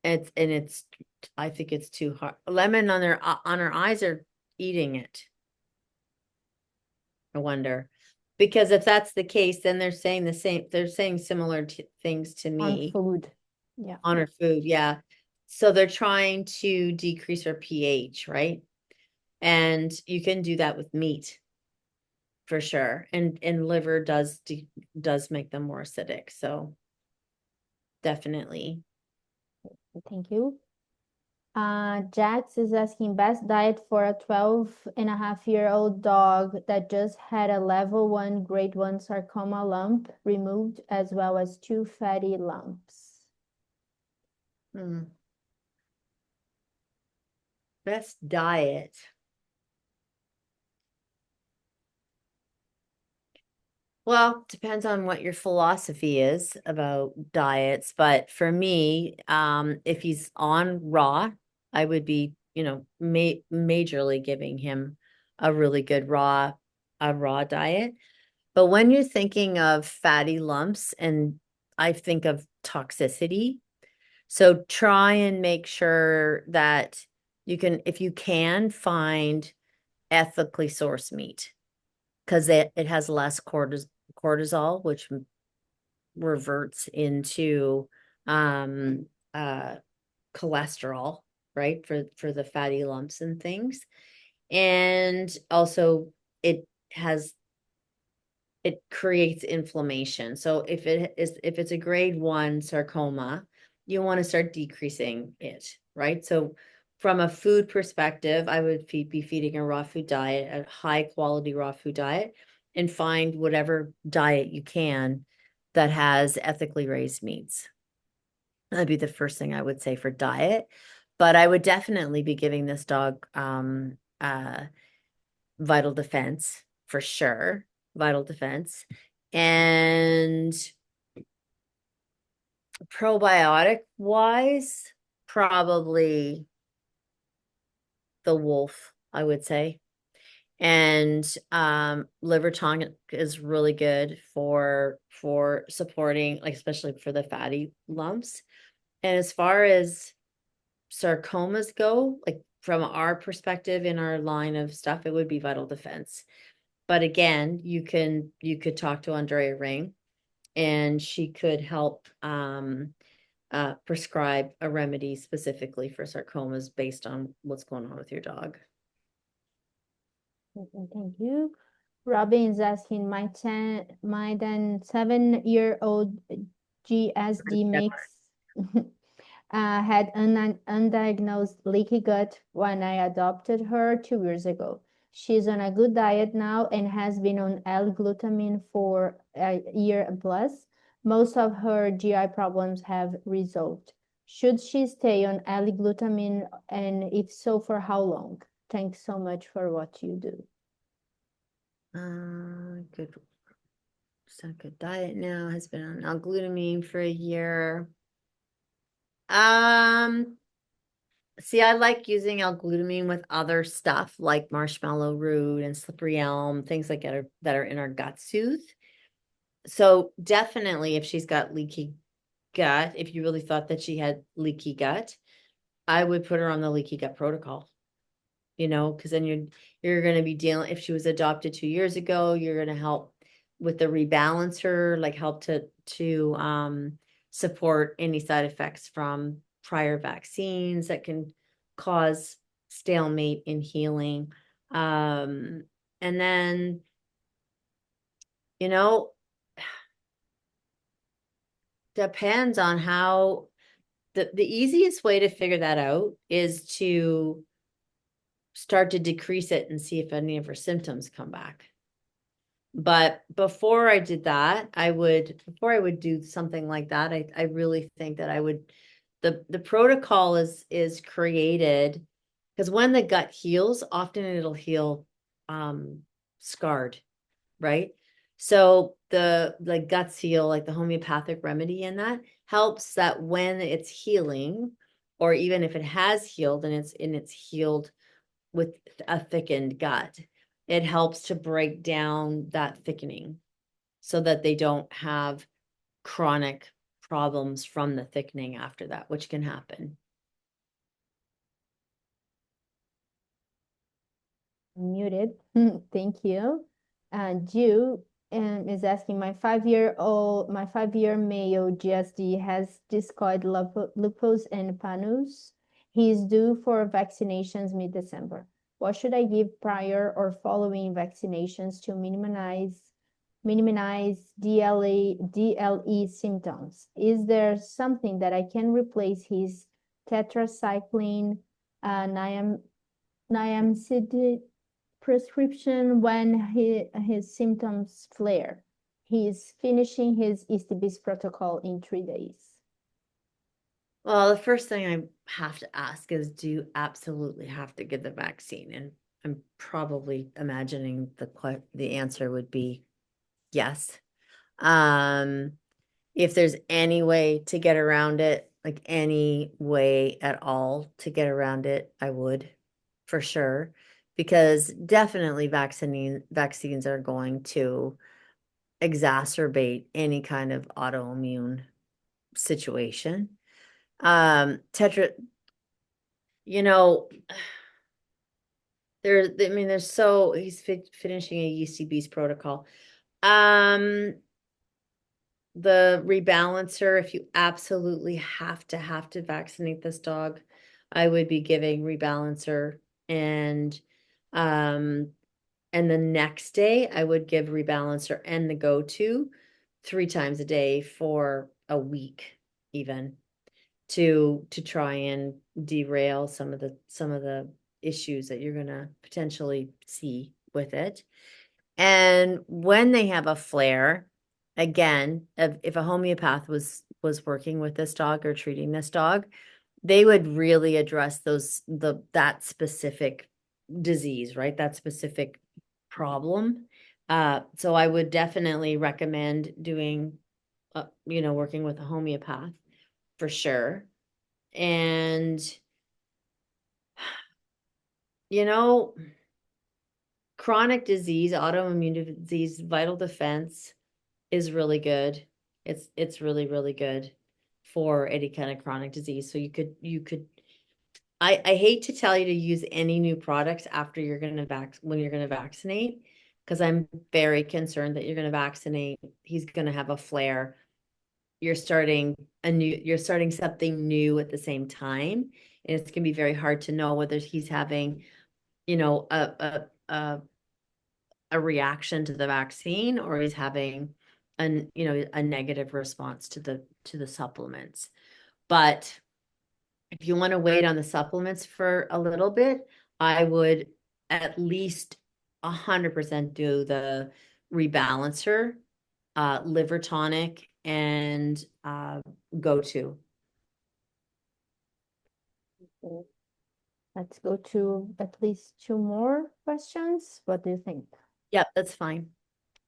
I think it's too hard. Lemon on her eyes are eating it. I wonder, because if that's the case, then they're saying the same. They're saying similar things to me On food. Yeah. on her food. Yeah. So they're trying to decrease her pH, right? And you can do that with meat for sure. And liver does make them more acidic. So definitely. Thank you. Jax is asking best diet for a 12-and-a-half-year-old dog that just had a level 1 grade 1 sarcoma lump removed, as well as 2 fatty lumps. Best diet. Well, depends on what your philosophy is about diets. But for me, if he's on raw, I would be, majorly giving him a really good raw diet. But when you're thinking of fatty lumps, and I think of toxicity, so try and make sure that you can, if you can, find ethically sourced meat, because it has less cortisol, which reverts into cholesterol, right, for the fatty lumps and things. And also it creates inflammation. So if it's a grade 1 sarcoma, you want to start decreasing it, right? So from a food perspective, I would be feeding a raw food diet, a high quality raw food diet. and find whatever diet you can that has ethically raised meats. That'd be the first thing I would say for diet. But I would definitely be giving this dog Vital Defense for sure. Vital Defense. And probiotic wise, probably the wolf, I would say. And liver tonic is really good for supporting, like especially for the fatty lumps. And as far as sarcomas go, like from our perspective in our line of stuff, it would be Vital Defense. But again, you could talk to Andrea Ring, and she could help prescribe a remedy specifically for sarcomas based on what's going on with your dog. Thank you. Robin is asking, my then 7-year-old GSD mix had undiagnosed leaky gut when I adopted her 2 years ago. She's on a good diet now and has been on L-glutamine for a year plus. Most of her GI problems have resolved. Should she stay on L-glutamine, and if so, for how long? Thanks so much for what you do. Good. It's not good diet now. Has been on L-glutamine for a year. See, I like using L-glutamine with other stuff like marshmallow root and slippery elm, things like that are in our gut soothe. So definitely, if she's got leaky gut, if you really thought that she had leaky gut, I would put her on the leaky gut protocol. Because then you're going to be dealing, if she was adopted 2 years ago, you're going to help with the rebalancer, like help to support any side effects from prior vaccines that can cause stalemate in healing. And then, depends on how the easiest way to figure that out is to start to decrease it and see if any of her symptoms come back. But before I did that, before I would do something like that, I really think that I would, the protocol is created because when the gut heals, often it'll heal scarred, right? So the guts heal, like the homeopathic remedy in that helps that when it's healing, or even if it has healed and it's healed with a thickened gut, it helps to break down that thickening so that they don't have chronic problems from the thickening after that, which can happen. Muted. Thank you. Ju is asking, my 5-year male GSD has discoid lupus and panus. He's due for vaccinations mid-December. What should I give prior or following vaccinations to minimize DLE symptoms? Is there something that I can replace his tetracycline niamicid prescription when his symptoms flare? He's finishing his ECB's protocol in 3 days. Well, the first thing I have to ask is, do you absolutely have to get the vaccine? And I'm probably imagining the answer would be yes. If there's any way to get around it, like any way at all to get around it, I would, for sure, because definitely vaccines are going to exacerbate any kind of autoimmune situation. Tetra, he's finishing a UCB's protocol. The rebalancer, if you absolutely have to vaccinate this dog, I would be giving rebalancer, and the next day I would give rebalancer and the go-to 3 times a day for a week, even to try and derail some of the issues that you're gonna potentially see with it. And when they have a flare, again, if a homeopath was working with this dog or treating this dog, they would really address that specific disease, right? That specific problem. So I would definitely recommend doing, working with a homeopath for sure. And, chronic disease, autoimmune disease, vital defense is really good. It's really, really good for any kind of chronic disease. So I hate to tell you to use any new products after when you're gonna vaccinate, because I'm very concerned that you're gonna vaccinate, he's gonna have a flare. You're starting something new at the same time, and it's gonna be very hard to know whether he's having, a reaction to the vaccine, or he's having a negative response to the supplements. But if you want to wait on the supplements for a little bit, I would at least 100% do the rebalancer, liver tonic, and go to. Let's go to at least 2 more questions. What do you think? Yep, that's fine.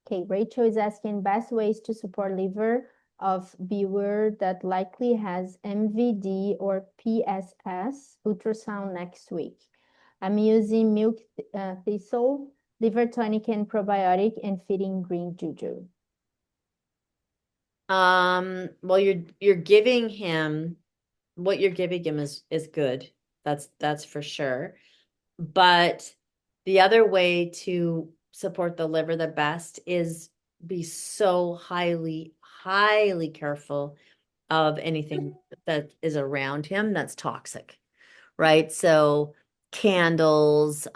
Okay, Rachel is asking best ways to support liver of viewer that likely has MVD or PSS ultrasound next week. I'm using milk thistle, liver tonic and probiotic, and feeding green juju. Well, you're giving him what you're giving him is good. That's for sure. But the other way to support the liver the best is be so highly, highly careful of anything that is around him that's toxic, right? So candles,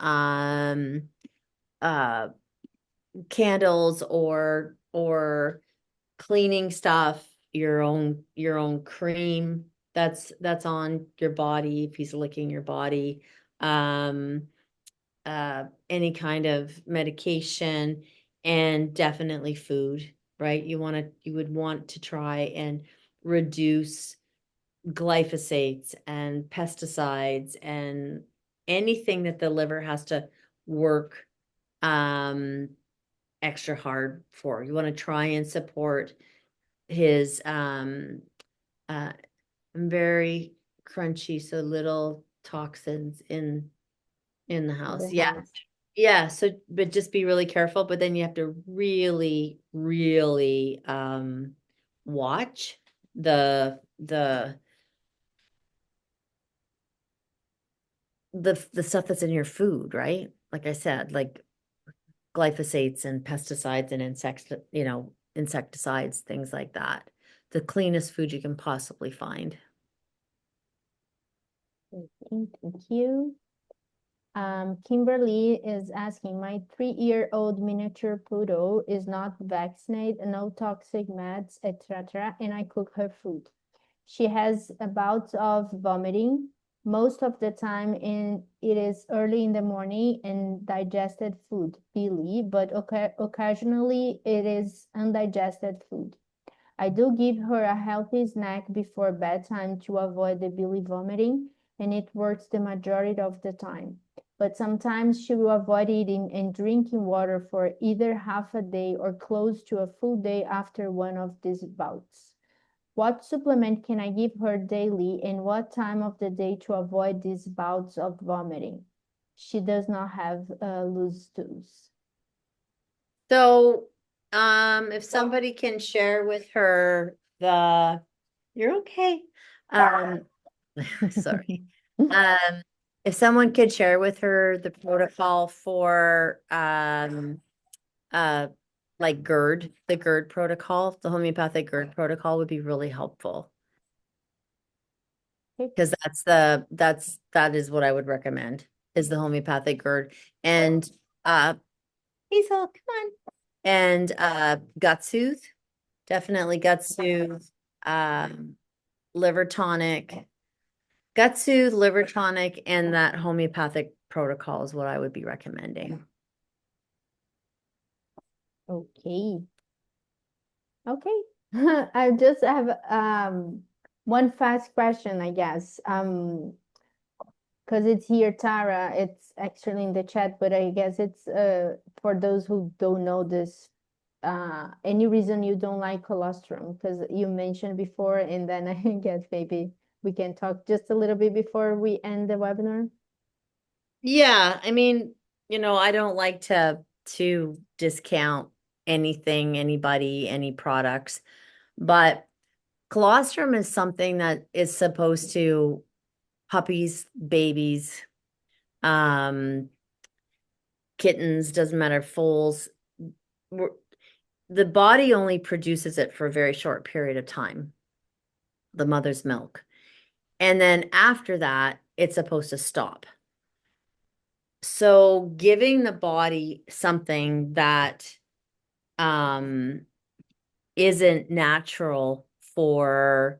candles or cleaning stuff, your own cream that's on your body, if he's licking your body, any kind of medication, and definitely food, right? You would want to try and reduce glyphosates and pesticides and anything that the liver has to work extra hard for. You want to try and support his very crunchy, so little toxins in the house. Yeah. house. Yeah. So, but just be really careful. But then you have to really, really watch the stuff that's in your food, right? Like I said, like glyphosates and pesticides and insecticides, things like that. The cleanest food you can possibly find. Thank you. Kimberly is asking, my 3-year-old miniature poodle is not vaccinated, no toxic meds, etc., and I cook her food. She has bouts of vomiting most of the time, and it is early in the morning and digested food, Billy, but occasionally it is undigested food. I do give her a healthy snack before bedtime to avoid the Billy vomiting, and it works the majority of the time. But sometimes she will avoid eating and drinking water for either half a day or close to a full day after one of these bouts. What supplement can I give her daily and what time of the day to avoid these bouts of vomiting? She does not have loose stools. So, if somebody can share with her you're okay. Sorry. If someone could share with her the protocol for like the GERD protocol, the homeopathic GERD protocol would be really helpful. Because that is what I would recommend, is the homeopathic GERD. And Hazel, come on. And gut soothe, definitely gut soothe, liver tonic. Gut soothe, liver tonic, and that homeopathic protocol is what I would be recommending. Okay. Okay. I just have one fast question, I guess. Because it's here, Tara. It's actually in the chat, but I guess it's for those who don't know this. Any reason you don't like colostrum? Because you mentioned before, and then I guess maybe we can talk just a little bit before we end the webinar. Yeah, I mean, I don't like to discount anything, anybody, any products, but colostrum is something that is supposed to puppies, babies, um, kittens, doesn't matter, foals. The body only produces it for a very short period of time, the mother's milk. And then after that, it's supposed to stop. So giving the body something that isn't natural for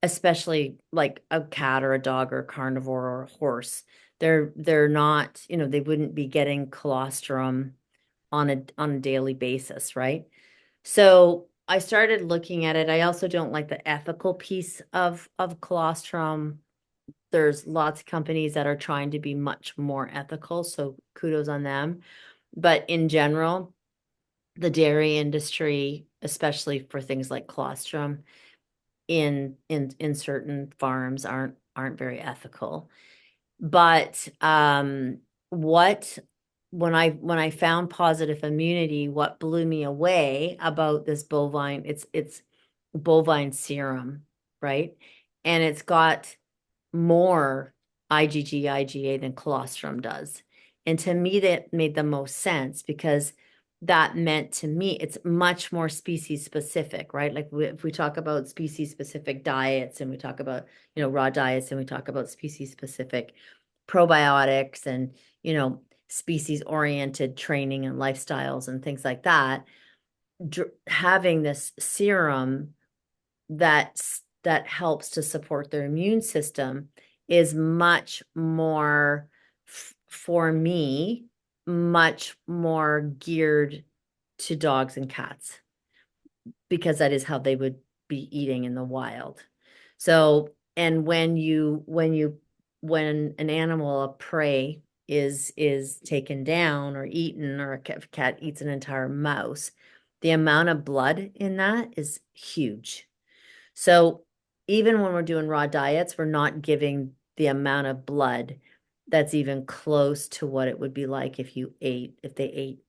especially like a cat or a dog or a carnivore or a horse, they're not, they wouldn't be getting colostrum on a daily basis, right? So I started looking at it. I also don't like the ethical piece of colostrum. There's lots of companies that are trying to be much more ethical, so kudos on them. But in general, the dairy industry, especially for things like colostrum, in certain farms aren't very ethical. But what when I found positive immunity, what blew me away about this bovine, it's bovine serum, right? And it's got more IgG, IgA than colostrum does. And to me, that made the most sense because that meant to me it's much more species specific, right? Like if we talk about species specific diets and we talk about, raw diets and we talk about species specific probiotics and, species oriented training and lifestyles and things like that, having this serum that helps to support their immune system is much more, for me, much more geared to dogs and cats because that is how they would be eating in the wild. So, and when an animal of prey is taken down or eaten, or a cat eats an entire mouse, the amount of blood in that is huge. So even when we're doing raw diets, we're not giving the amount of blood that's even close to what it would be like if they ate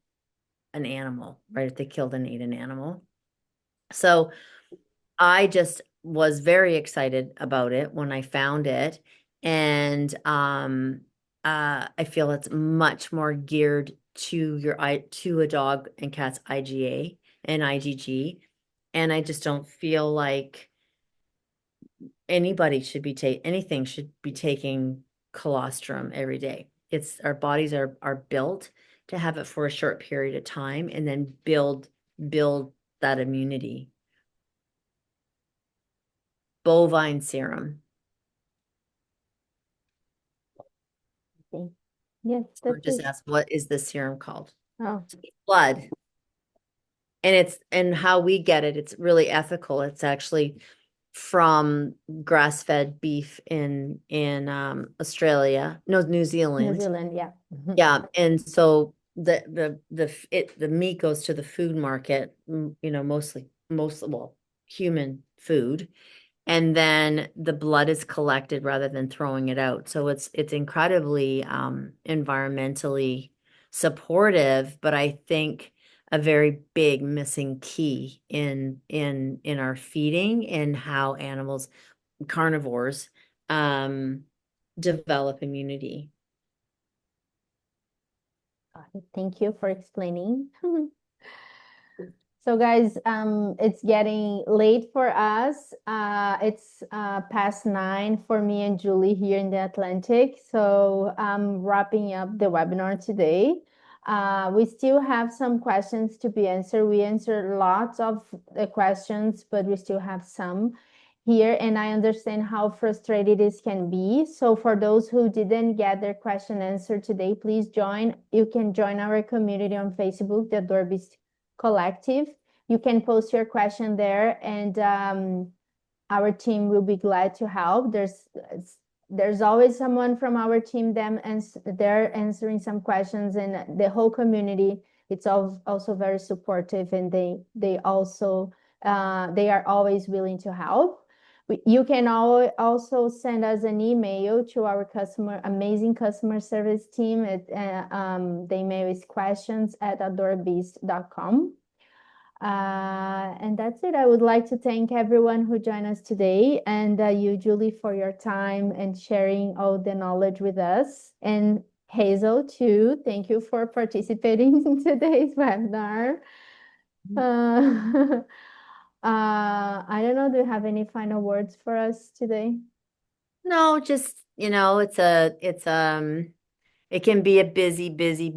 an animal, right? If they killed and ate an animal. So I just was very excited about it when I found it. And I feel it's much more geared to a dog and cat's IgA and IgG. And I just don't feel like anything should be taking colostrum every day. Our bodies are built to have it for a short period of time and then build that immunity. Bovine serum. Okay. Yes, Or that's just it. ask, what is the serum called? Oh, Blood. And how we get it, it's really ethical. It's actually from grass-fed beef in Australia, no, New New Zealand. Zealand, yeah. Yeah, and so the meat goes to the food market, mostly human food, and then the blood is collected rather than throwing it out. So it's incredibly environmentally supportive, but I think a very big missing key in our feeding and how carnivores develop immunity. Thank you for explaining. So guys, it's getting late for us. It's past 9 for me and Julie here in the Atlantic. So I'm wrapping up the webinar today. We still have some questions to be answered. We answered lots of the questions, but we still have some here, and I understand how frustrated this can be. So for those who didn't get their question answered today, please join. You can join our community on Facebook. The door Collective. You can post your question there, and our team will be glad to help. There's always someone from our team they're answering some questions, and the whole community, it's also very supportive, and they also they are always willing to help. You can also send us an email to our amazing customer service team. The email is questions@adorbeast.com. And that's it. I would like to thank everyone who joined us today, and you, Julie, for your time and sharing all the knowledge with us. And Hazel, too, thank you for participating in today's webinar. I don't know, do you have any final words for us today? No, just, it can be a busy, busy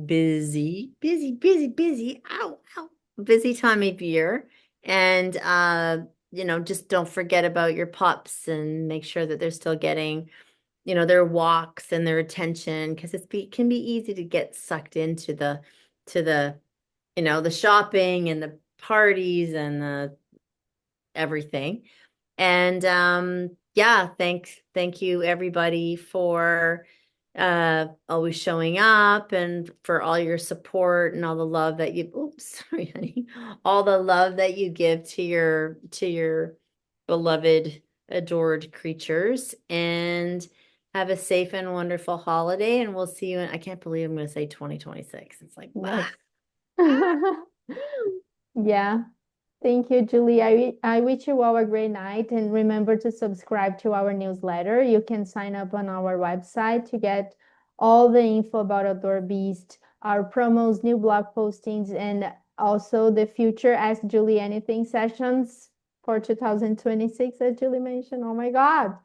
time of year. And, just don't forget about your pups and make sure that they're still getting, their walks and their attention, because it can be easy to get sucked into the shopping and the parties and the everything. And thank you everybody for always showing up, and for all your support and all the love that sorry, honey, all the love that you give to your beloved, adored creatures. And have a safe and wonderful holiday, and we'll see you I can't believe I'm going to say 2026. It's like, wow. Yeah. Thank you, Julie. I wish you all a great night, and remember to subscribe to our newsletter. You can sign up on our website to get all the info about Adore Beast, our promos, new blog postings, and also the future Ask Julie Anything sessions for 2026, as Julie mentioned. Oh my God.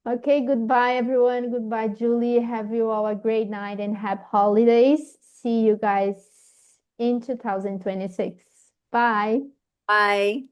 Okay, goodbye, everyone. Goodbye, Julie. Have you all a great night and happy holidays. See you guys in 2026. Bye. Bye.